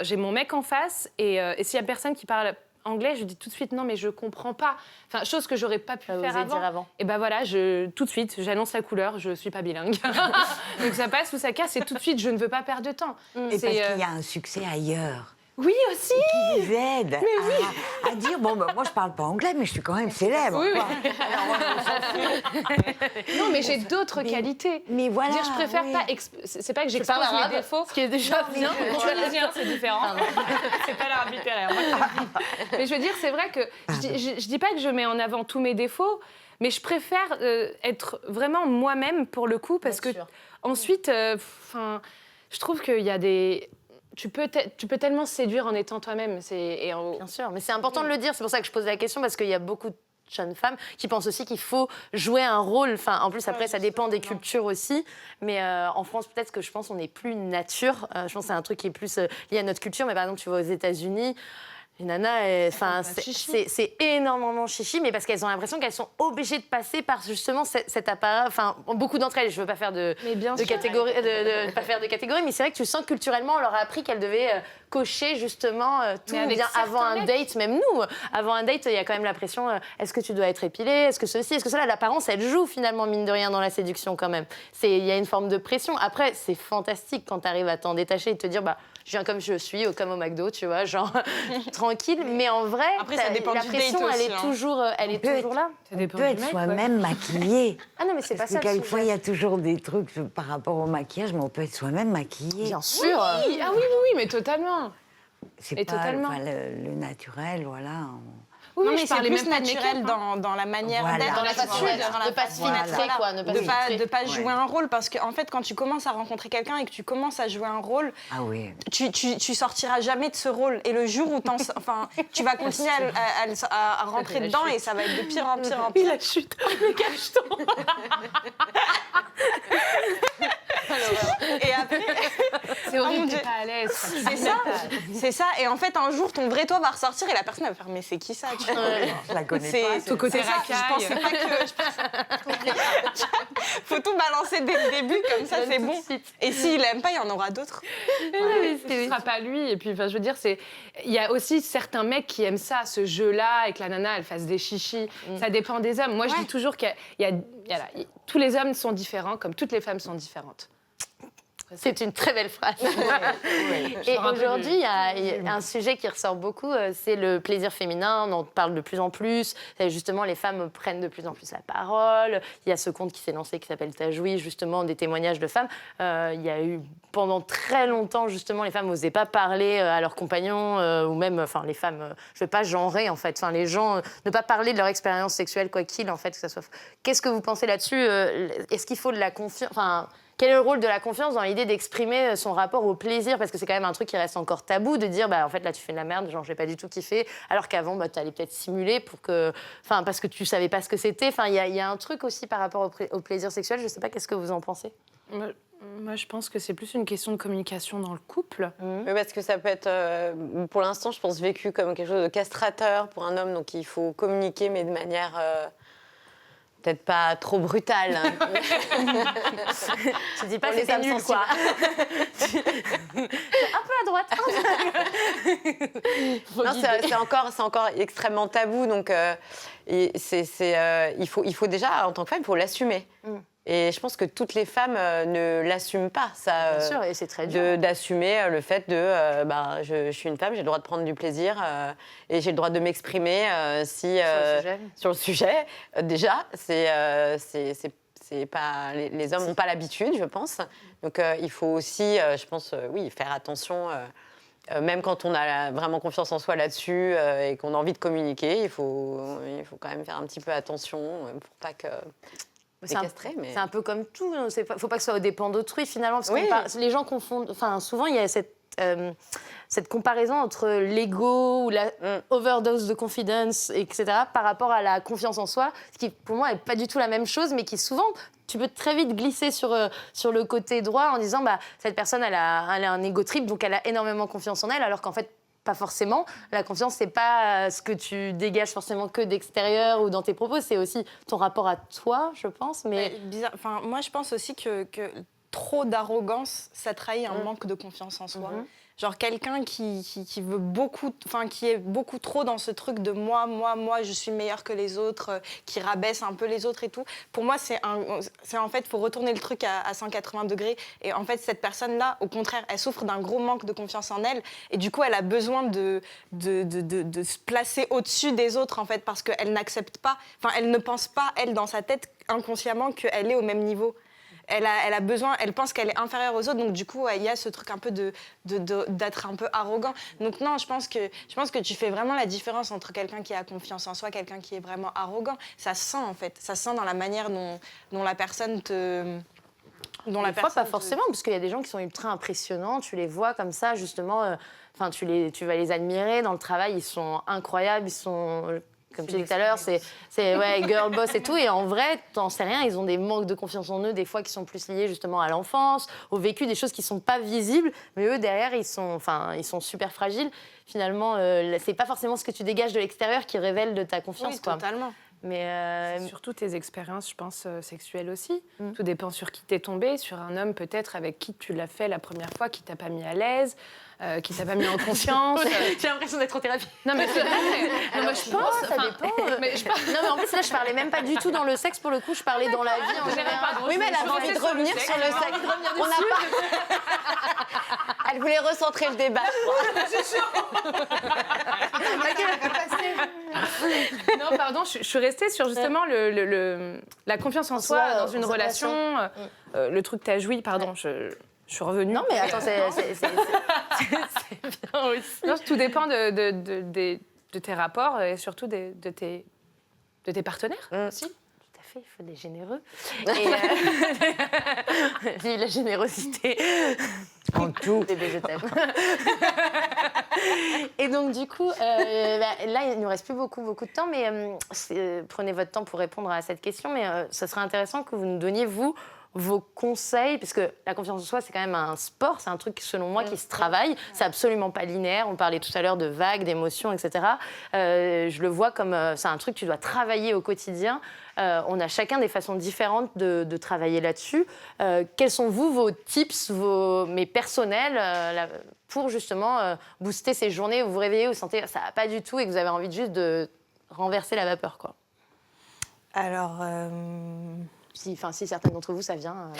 j'ai mon mec en face, et s'il y a personne qui parle anglais, je dis tout de suite non, mais je comprends pas. Enfin, chose que j'aurais pas pu faire avant. Et ben voilà, tout de suite, j'annonce la couleur, je suis pas bilingue. Donc ça passe ou ça casse, et tout de suite, je ne veux pas perdre de temps. Et parce qu'il y a un succès ailleurs. Oui, aussi. Qui vous aide à dire, bon, moi je parle pas anglais, mais je suis quand même célèbre. Oui, oui. Alors, non, mais j'ai d'autres qualités. Mais voilà. Dire, je préfère pas. C'est pas que j'expose mes défauts. Ce qui est déjà bien. C'est différent. C'est pas l'art littéraire. Mais je veux dire, c'est vrai que je dis pas que je mets en avant tous mes défauts, mais je préfère être vraiment moi-même pour le coup, parce que ensuite, je trouve qu'il y a des... Tu peux tellement séduire en étant toi-même. Bien sûr, mais c'est important de le dire. C'est pour ça que je pose la question, parce qu'il y a beaucoup de jeunes femmes qui pensent aussi qu'il faut jouer un rôle. Enfin, en plus, après, ça dépend des cultures aussi. Mais en France, peut-être que je pense qu'on est plus nature. Je pense que c'est un truc qui est plus lié à notre culture. Mais par exemple, tu vois, aux États-Unis... Les nanas, c'est énormément chichi, mais parce qu'elles ont l'impression qu'elles sont obligées de passer par justement cet appareil. Enfin, beaucoup d'entre elles, je veux pas faire de catégorie, pas faire de catégorie, mais c'est vrai que tu sens que culturellement, on leur a appris qu'elles devaient cocher justement tout bien avant un date. Même nous, avant un date, il y a quand même la pression. Est-ce que tu dois être épilée? Est-ce que ceci? Est-ce que cela? L'apparence, elle joue finalement mine de rien dans la séduction quand même. Il y a une forme de pression. Après, c'est fantastique quand tu arrives à t'en détacher et te dire je viens comme je suis, comme au McDo, tu vois, genre tranquille. Mais en vrai, après, ça dépend la du pression, date elle aussi, est toujours là. On peut être soi-même maquillée. Ah non, mais c'est pas Parce ça. que quelquefois, il y a toujours des trucs par rapport au maquillage, mais on peut être soi-même maquillée. Bien sûr. Oui, oui, mais totalement. C'est Et pas totalement. le naturel, voilà. Oui, non, mais mais je c'est parlais plus même pas de naturel make-up, hein. dans la manière Voilà. d'être. Dans la façon d'être, Dans la de pas se filtrer, quoi. Ne pas se filtrer. de pas jouer un rôle, parce qu'en fait, quand tu commences à rencontrer quelqu'un et que tu commences à jouer un rôle, Ah oui. tu sortiras jamais de ce rôle. Et le jour où tu vas continuer à rentrer dedans et ça va être de pire en pire en pire. La chute, le cacheton. Et après, C'est Oh mon horrible, Dieu. t'es pas à l'aise. c'est ça. Et en fait, un jour, ton vrai toi va ressortir et la personne va faire mais c'est qui ça tu vois. Je la connais C'est pas. Ton côté c'est ça, je racaille. pensais pas que. Faut tout balancer dès le début, comme ça c'est bon. Et s'il aime pas, il y en aura d'autres. Ce ne sera pas lui. Et puis, enfin, je veux dire, il y a aussi certains mecs qui aiment ça, ce jeu-là, et que la nana, elle fasse des chichis. Ça dépend des hommes. Moi, je dis toujours tous les hommes sont différents, comme toutes les femmes sont différentes. C'est une très belle phrase. Et aujourd'hui, il y a un sujet qui ressort beaucoup, c'est le plaisir féminin. On en parle de plus en plus. Et justement, les femmes prennent de plus en plus la parole. Il y a ce compte qui s'est lancé qui s'appelle T'as joui, justement, des témoignages de femmes. Il y a eu pendant très longtemps, justement, les femmes n'osaient pas parler à leurs compagnons ou même, enfin, les femmes, je ne vais pas genrer, en fait. Enfin, les gens, ne pas parler de leur expérience sexuelle, quoi qu'il, en fait, que ça soit. Qu'est-ce que vous pensez là-dessus Est-ce qu'il faut de la confiance quel est le rôle de la confiance dans l'idée d'exprimer son rapport au plaisir? Parce que c'est quand même un truc qui reste encore tabou, de dire, en fait, là, tu fais de la merde, genre, j'ai pas du tout kiffé, alors qu'avant, tu allais peut-être simuler parce que tu savais pas ce que c'était. Enfin, il y a un truc aussi par rapport au plaisir sexuel. Je sais pas, qu'est-ce que vous en pensez? Moi, je pense que c'est plus une question de communication dans le couple. Oui, parce que ça peut être, pour l'instant, je pense, vécu comme quelque chose de castrateur pour un homme. Donc, il faut communiquer, mais de manière peut-être pas trop brutale. Je dis pas Pour que les c'est femmes nul, quoi. Un peu à droite. Non, c'est encore extrêmement tabou. Donc, il faut déjà, en tant que femme, il faut l'assumer. Et je pense que toutes les femmes ne l'assument pas, ça. Bien sûr, et c'est très dur. D'assumer le fait de, je suis une femme, j'ai le droit de prendre du plaisir et j'ai le droit de m'exprimer sur le sujet. Déjà, c'est pas, les hommes n'ont pas l'habitude, je pense. Donc, il faut aussi, je pense, faire attention. Même quand on a vraiment confiance en soi là-dessus et qu'on a envie de communiquer, il faut quand même faire un petit peu attention pour pas que. C'est un peu comme tout. Il ne faut pas que ce soit aux dépens d'autrui, finalement. Parce que les gens confondent. Enfin, souvent, il y a cette comparaison entre l'ego ou la overdose de confidence, etc., par rapport à la confiance en soi, ce qui, pour moi, n'est pas du tout la même chose, mais qui, souvent, tu peux très vite glisser sur le côté droit en disant cette personne, elle a un ego trip, donc elle a énormément confiance en elle, alors qu'en fait, pas forcément. La confiance, c'est pas ce que tu dégages forcément que d'extérieur ou dans tes propos, c'est aussi ton rapport à toi, je pense. Mais bizarre. Enfin, moi, je pense aussi que trop d'arrogance, ça trahit un manque de confiance en soi. Genre quelqu'un qui veut beaucoup, qui est beaucoup trop dans ce truc de moi, je suis meilleure que les autres, qui rabaisse un peu les autres et tout. Pour moi, c'est en fait, il faut retourner le truc à 180 degrés. Et en fait, cette personne-là, au contraire, elle souffre d'un gros manque de confiance en elle. Et du coup, elle a besoin de se placer au-dessus des autres, en fait, parce qu'elle n'accepte pas, elle ne pense pas, elle, dans sa tête, inconsciemment, qu'elle est au même niveau. Elle a besoin, elle pense qu'elle est inférieure aux autres, donc du coup, il y a ce truc un peu d'être un peu arrogant. Donc non, je pense que tu fais vraiment la différence entre quelqu'un qui a confiance en soi, quelqu'un qui est vraiment arrogant. Ça se sent, en fait. Ça se sent dans la manière dont la personne te... Des fois, pas forcément, parce qu'il y a des gens qui sont ultra impressionnants, tu les vois comme ça, justement, tu vas les admirer dans le travail, ils sont incroyables, ils sont... Comme tu disais tout à l'heure, c'est girl boss et tout. Et en vrai, t'en sais rien, ils ont des manques de confiance en eux, des fois qui sont plus liés justement à l'enfance, au vécu, des choses qui sont pas visibles. Mais eux, derrière, ils sont super fragiles. Finalement, c'est pas forcément ce que tu dégages de l'extérieur qui révèle de ta confiance. Oui, totalement. Mais surtout tes expériences, je pense, sexuelles aussi. Tout dépend sur qui t'es tombé, sur un homme peut-être avec qui tu l'as fait la première fois, qui t'a pas mis à l'aise, qui t'a pas mis en confiance. J'ai l'impression d'être en thérapie. Non, mais je pense... Ça dépend. Non, mais en plus, là, je parlais même pas du tout dans le sexe, pour le coup, je parlais dans la vie en général. Oui, mais elle avait envie de revenir sur le sexe. On n'a pas... Elle voulait recentrer le débat, je crois. Non, pardon, je suis restée sur justement la confiance en soi dans une relation. Le truc T'as joui, pardon, je suis revenue. Non, mais attends, c'est bien aussi. Non, tout dépend tes rapports et surtout de tes partenaires aussi. Tout à fait, il faut des généreux. Et vive la générosité. En tout. Bébé, je t'aime. Et donc, du coup, là, il ne nous reste plus beaucoup de temps, mais prenez votre temps pour répondre à cette question. Mais ce serait intéressant que vous nous donniez, vous, vos conseils, parce que la confiance en soi, c'est quand même un sport, c'est un truc, selon moi, qui se travaille. C'est absolument pas linéaire. On parlait tout à l'heure de vagues, d'émotions, etc. Je le vois comme c'est un truc que tu dois travailler au quotidien. On a chacun des façons différentes de travailler là-dessus. Quels sont, vous, vos tips, mais personnels, pour justement booster ces journées où vous vous réveillez, vous sentez que ça va pas du tout et que vous avez envie juste de renverser la vapeur, quoi. Alors, Si certaines d'entre vous, ça vient...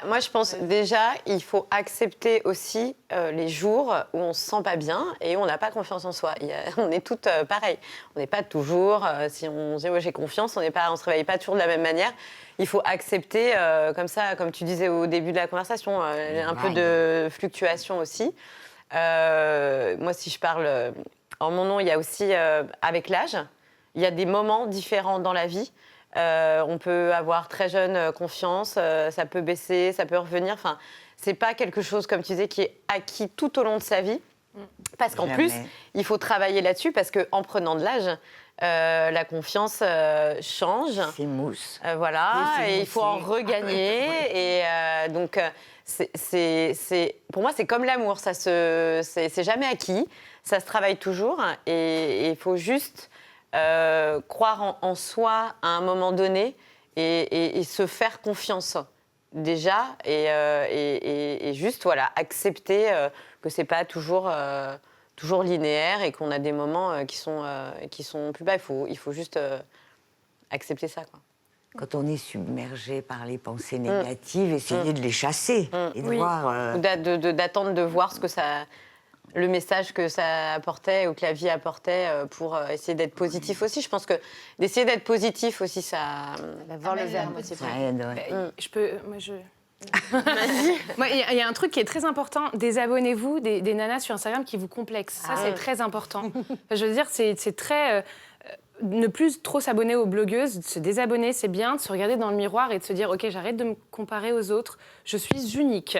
Moi, je pense déjà, il faut accepter aussi les jours où on se sent pas bien et où on n'a pas confiance en soi. On est toutes pareilles. On n'est pas toujours... si on dit j'ai confiance, on se réveille pas toujours de la même manière. Il faut accepter, comme ça, comme tu disais au début de la conversation, un peu de fluctuation aussi. Moi, si je parle en mon nom, il y a aussi, avec l'âge, il y a des moments différents dans la vie. On peut avoir très jeune confiance, ça peut baisser, ça peut revenir. Enfin, c'est pas quelque chose, comme tu disais, qui est acquis tout au long de sa vie. Parce qu'en plus, il faut travailler là-dessus, parce qu'en prenant de l'âge, la confiance change. C'est mousse. Voilà, et il faut en regagner. Et donc, pour moi, c'est comme l'amour. C'est jamais acquis. Ça se travaille toujours. Et il faut juste croire en soi à un moment donné et se faire confiance déjà. Et juste, voilà, accepter que c'est pas toujours linéaire et qu'on a des moments qui sont plus bas. Il faut juste accepter ça, quoi. Quand on est submergé par les pensées négatives, essayer de les chasser et de voir... Ou d'attendre de voir le message que ça apportait ou que la vie apportait pour essayer d'être positif aussi. Je pense que d'essayer d'être positif aussi, ça... voir le verre, c'est Ça aide, ouais. Il y a un truc qui est très important. Désabonnez-vous des nanas sur Instagram qui vous complexent. Ça, c'est très important. Je veux dire, c'est très... ne plus trop s'abonner aux blogueuses, de se désabonner, c'est bien, de se regarder dans le miroir et de se dire « Ok, j'arrête de me comparer aux autres, je suis unique ».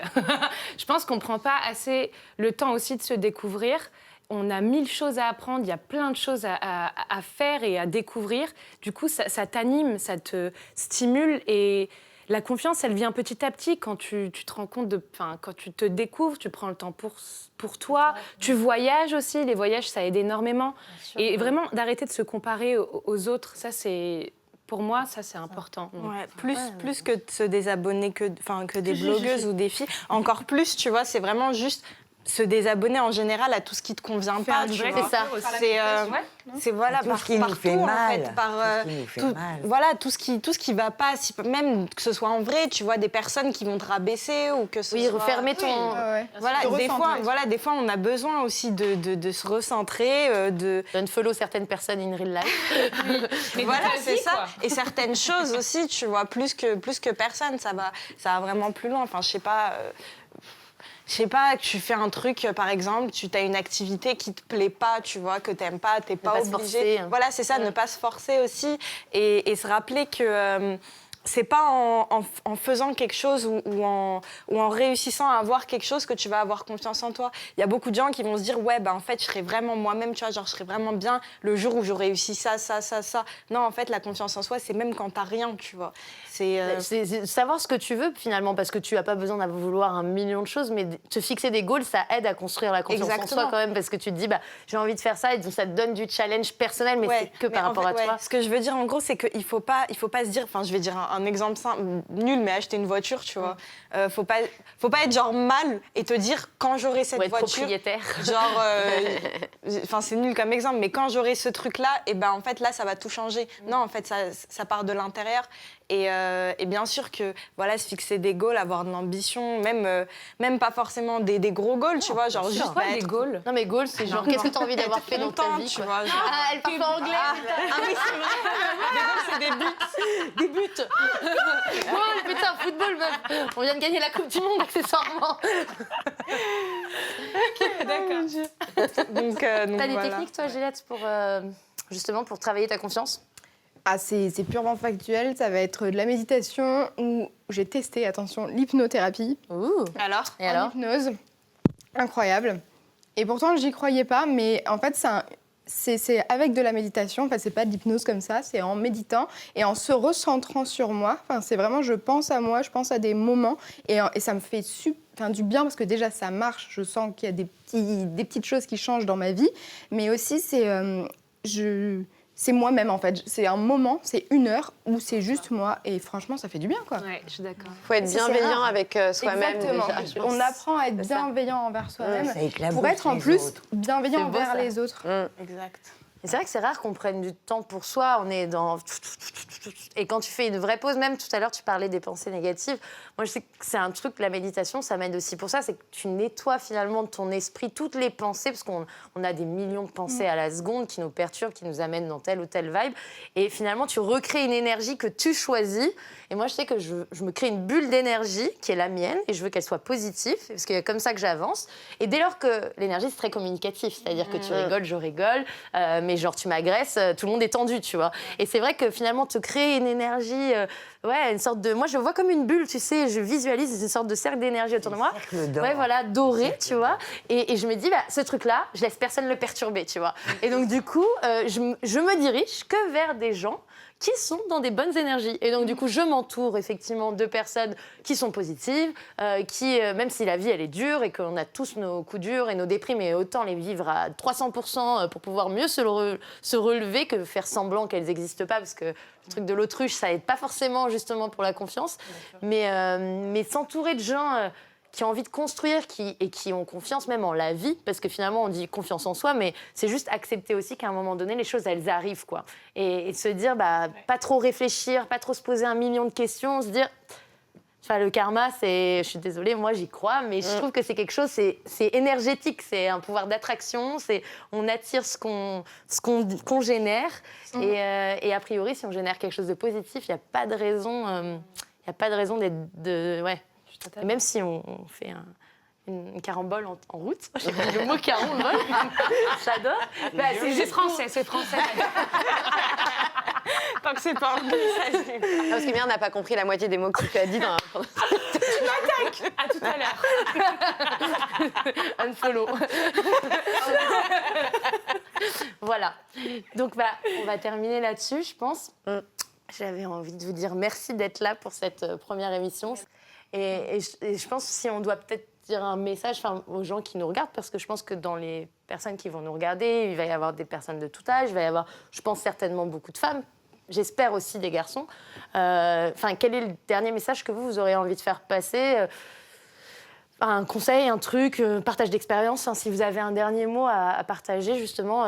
Je pense qu'on ne prend pas assez le temps aussi de se découvrir. On a 1000 choses à apprendre, il y a plein de choses à faire et à découvrir. Du coup, ça t'anime, ça te stimule et... La confiance, elle vient petit à petit quand tu te rends compte quand tu te découvres, tu prends le temps pour toi, tu voyages aussi. Les voyages, ça aide énormément. Et vraiment, d'arrêter de se comparer aux autres, ça, c'est... Pour moi, ça, c'est important. Ouais, plus que de se désabonner que des blogueuses ou des filles. Encore plus, tu vois, c'est vraiment juste... se désabonner en général à tout ce qui te convient pas, tu vois. C'est ça. C'est voilà, tout ce qui nous fait mal. Voilà, tout ce qui va pas, même que ce soit en vrai, tu vois, des personnes qui vont te rabaisser ou que ce soit... refermer ton... Voilà, des fois, on a besoin aussi de se recentrer, de... Unfollow certaines personnes in real life. Mais voilà, c'est ça. Et certaines choses aussi, tu vois, plus que personne, ça va vraiment plus loin. Enfin, je sais pas, que tu fais un truc, par exemple, tu as une activité qui te plaît pas, tu vois, que t'aimes pas, t'es pas obligé. Forcer. Voilà, c'est ça, ne pas se forcer aussi. Et se rappeler que c'est pas en faisant quelque chose ou en réussissant à avoir quelque chose que tu vas avoir confiance en toi. Il y a beaucoup de gens qui vont se dire, ouais, en fait, je serai vraiment moi-même, tu vois, genre, je serai vraiment bien le jour où je réussis ça. Non, en fait, la confiance en soi, c'est même quand t'as rien, tu vois. C'est savoir ce que tu veux, finalement, parce que tu n'as pas besoin de vouloir un million de choses, mais te fixer des goals, ça aide à construire la confiance en soi, quand même, parce que tu te dis, j'ai envie de faire ça, et donc ça te donne du challenge personnel, mais c'est que par rapport à toi. Ce que je veux dire, en gros, c'est qu'il faut pas se dire, enfin, je vais dire un exemple simple, nul, mais acheter une voiture, tu vois. Faut pas être genre mal et te dire, quand j'aurai cette voiture... propriétaire. Genre, enfin, c'est nul comme exemple, mais quand j'aurai ce truc-là, et en fait, là, ça va tout changer. Non, en fait, ça part de l'intérieur. Et bien sûr que voilà, se fixer des goals, avoir de l'ambition, même pas forcément des gros goals, tu vois, genre juste des goals. Non mais goals, c'est genre qu'est-ce que tu as envie d'avoir fait dans ta vie, tu vois. Genre... Ah, elle parle pas anglais. Oui, c'est vrai. Des goals, c'est des buts. Oh putain, football, meuf. On vient de gagner la Coupe du Monde accessoirement. D'accord. Donc T'as des voilà. techniques, toi, Juliette, pour, justement, pour travailler ta confiance? Ah, c'est purement factuel. Ça va être de la méditation ou j'ai testé, attention, l'hypnothérapie Ouh. Alors Et en alors? hypnose. Incroyable. Et pourtant, j'y croyais pas, mais en fait, c'est avec de la méditation. Enfin, c'est pas de l'hypnose comme ça, c'est en méditant et en se recentrant sur moi. Enfin, c'est vraiment, je pense à moi, je pense à des moments et ça me fait du bien parce que déjà, ça marche. Je sens qu'il y a des petites choses qui changent dans ma vie, mais aussi, c'est moi-même en fait. C'est un moment, c'est 1 heure où c'est juste moi et franchement, ça fait du bien quoi. Ouais, je suis d'accord. Il faut être C'est bienveillant rare. avec soi-même. Exactement. Déjà, je pense. On apprend à être C'est ça. bienveillant envers soi-même Ça éclabousse pour être en les plus autres. bienveillant C'est beau, envers ça. les autres. Exact. Et c'est vrai que c'est rare qu'on prenne du temps pour soi. On est dans... Et quand tu fais une vraie pause, même tout à l'heure, tu parlais des pensées négatives. Moi, je sais que c'est un truc, la méditation, ça m'aide aussi pour ça. C'est que tu nettoies finalement de ton esprit toutes les pensées, parce qu'on a des millions de pensées à la seconde qui nous perturbent, qui nous amènent dans telle ou telle vibe. Et finalement, tu recrées une énergie que tu choisis. Et moi, je sais que je me crée une bulle d'énergie qui est la mienne et je veux qu'elle soit positive, parce que c'est comme ça que j'avance. Et dès lors que l'énergie, c'est très communicatif, c'est-à-dire que tu rigoles, je rigole, mais genre tu m'agresses, tout le monde est tendu, tu vois. Et c'est vrai que finalement, te créer une énergie, une sorte de... Moi, je vois comme une bulle, tu sais, je visualise une sorte de cercle d'énergie autour de moi. Cercle d'or. Ouais, voilà, doré, tu vois. Et je me dis, ce truc-là, je laisse personne le perturber, tu vois. Et donc, du coup, je me dirige que vers des gens qui sont dans des bonnes énergies. Et donc, du coup, je m'entoure effectivement de personnes qui sont positives, qui, même si la vie, elle est dure et qu'on a tous nos coups durs et nos déprimes, et autant les vivre à 300% pour pouvoir mieux se relever que faire semblant qu'elles n'existent pas, parce que le truc de l'autruche, ça aide pas forcément justement pour la confiance. Mais s'entourer de gens... qui ont envie de construire et qui ont confiance même en la vie, parce que finalement on dit confiance en soi, mais c'est juste accepter aussi qu'à un moment donné les choses elles arrivent quoi, et se dire pas trop réfléchir, pas trop se poser 1 million de questions, se dire le karma c'est, je suis désolée, moi j'y crois, mais je trouve que c'est quelque chose, c'est énergétique, c'est un pouvoir d'attraction, c'est on attire ce qu'on génère, et a priori si on génère quelque chose de positif, il n'y a pas de raison d'être Et même si on fait une carambole en route, j'ai dit le mot carambole, j'adore. C'est juste français, c'est français. Tant que c'est pas anglais, ça c'est... Parce que Mire n'a pas compris la moitié des mots que tu as dit dans la... À tout à l'heure. Unfollow. Voilà. Donc on va terminer là-dessus, je pense. J'avais envie de vous dire merci d'être là pour cette première émission. Et je pense que si on doit peut-être dire un message aux gens qui nous regardent, parce que je pense que dans les personnes qui vont nous regarder, il va y avoir des personnes de tout âge, il va y avoir, je pense, certainement beaucoup de femmes, j'espère aussi des garçons. Quel est le dernier message que vous aurez envie de faire passer, un conseil, un truc, partage d'expérience, si vous avez un dernier mot à partager justement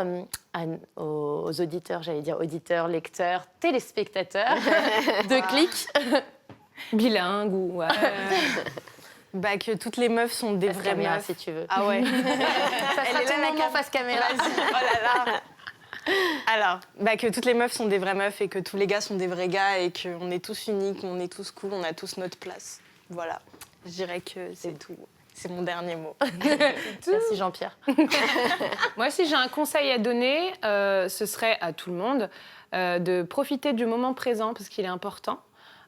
aux auditeurs, j'allais dire auditeurs, lecteurs, téléspectateurs de Click. Bilingue ou... que toutes les meufs sont des vraies caméra, meufs. si tu veux. Ah ouais. Ça sera ton moment face caméra. Oh là là. Alors, que toutes les meufs sont des vraies meufs et que tous les gars sont des vrais gars et qu'on est tous uniques, on est tous cool, on a tous notre place. Voilà. Je dirais que c'est tout. C'est mon dernier mot. Merci Jean-Pierre. Moi, si j'ai un conseil à donner, ce serait à tout le monde de profiter du moment présent parce qu'il est important.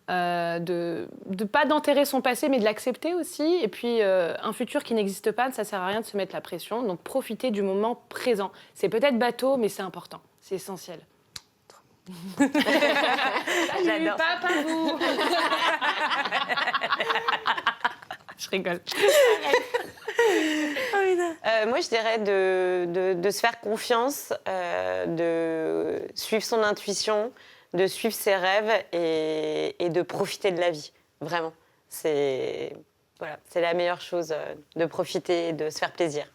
De pas d'enterrer son passé, mais de l'accepter aussi. Et puis, un futur qui n'existe pas, ça sert à rien de se mettre la pression. Donc, profitez du moment présent. C'est peut-être bateau, mais c'est important. C'est essentiel. J'adore. Pas vous. Je rigole. Moi, je dirais de se faire confiance, de suivre son intuition, de suivre ses rêves et de profiter de la vie, vraiment. C'est la meilleure chose, de profiter et de se faire plaisir.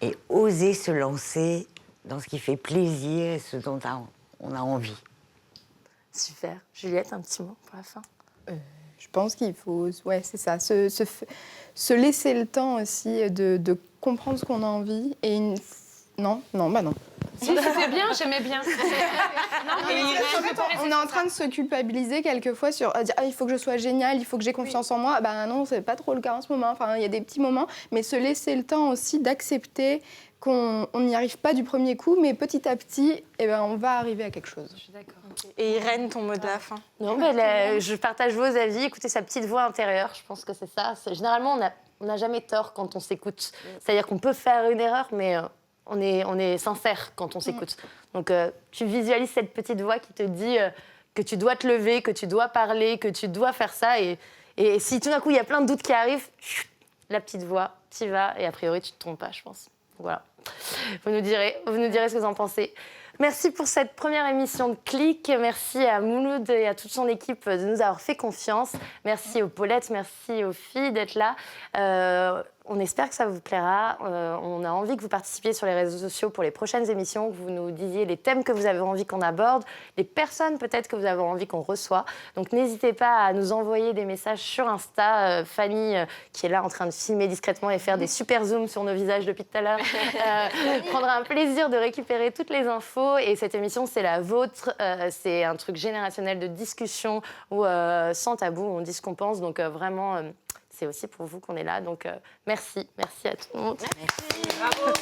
Et oser se lancer dans ce qui fait plaisir et ce dont on a envie. Super. Juliette, un petit mot pour la fin. Je pense qu'il faut, c'est ça, se laisser le temps aussi de comprendre ce qu'on a envie. Et Non, bah non. Si, c'était bien, j'aimais bien. On est en train de se culpabiliser quelquefois sur dire il faut que je sois géniale, il faut que j'ai confiance en moi. Ben non, c'est pas trop le cas en ce moment. Enfin, il y a des petits moments, mais se laisser le temps aussi d'accepter qu'on n'y arrive pas du premier coup, mais petit à petit, on va arriver à quelque chose. Je suis d'accord. Et Irène, ton mot de la fin? Non, mais je partage vos avis. Écoutez sa petite voix intérieure, je pense que c'est ça. Généralement, on n'a jamais tort quand on s'écoute. C'est-à-dire qu'on peut faire une erreur, mais on est sincère quand on s'écoute. Donc, tu visualises cette petite voix qui te dit que tu dois te lever, que tu dois parler, que tu dois faire ça. Et si tout d'un coup, il y a plein de doutes qui arrivent, la petite voix, tu y vas. Et a priori, tu ne te trompes pas, je pense. Voilà. Vous nous direz ce que vous en pensez. Merci pour cette première émission de Click. Merci à Mouloud et à toute son équipe de nous avoir fait confiance. Merci aux Paulettes, merci aux filles d'être là. On espère que ça vous plaira. On a envie que vous participiez sur les réseaux sociaux pour les prochaines émissions, que vous nous disiez les thèmes que vous avez envie qu'on aborde, les personnes peut-être que vous avez envie qu'on reçoit. Donc n'hésitez pas à nous envoyer des messages sur Insta. Fanny, qui est là en train de filmer discrètement et faire des super zooms sur nos visages depuis tout à l'heure, prendra un plaisir de récupérer toutes les infos. Et cette émission, c'est la vôtre. C'est un truc générationnel de discussion où, sans tabou, on dit ce qu'on pense. Donc vraiment... c'est aussi pour vous qu'on est là. Donc, merci à tout le monde. Bravo.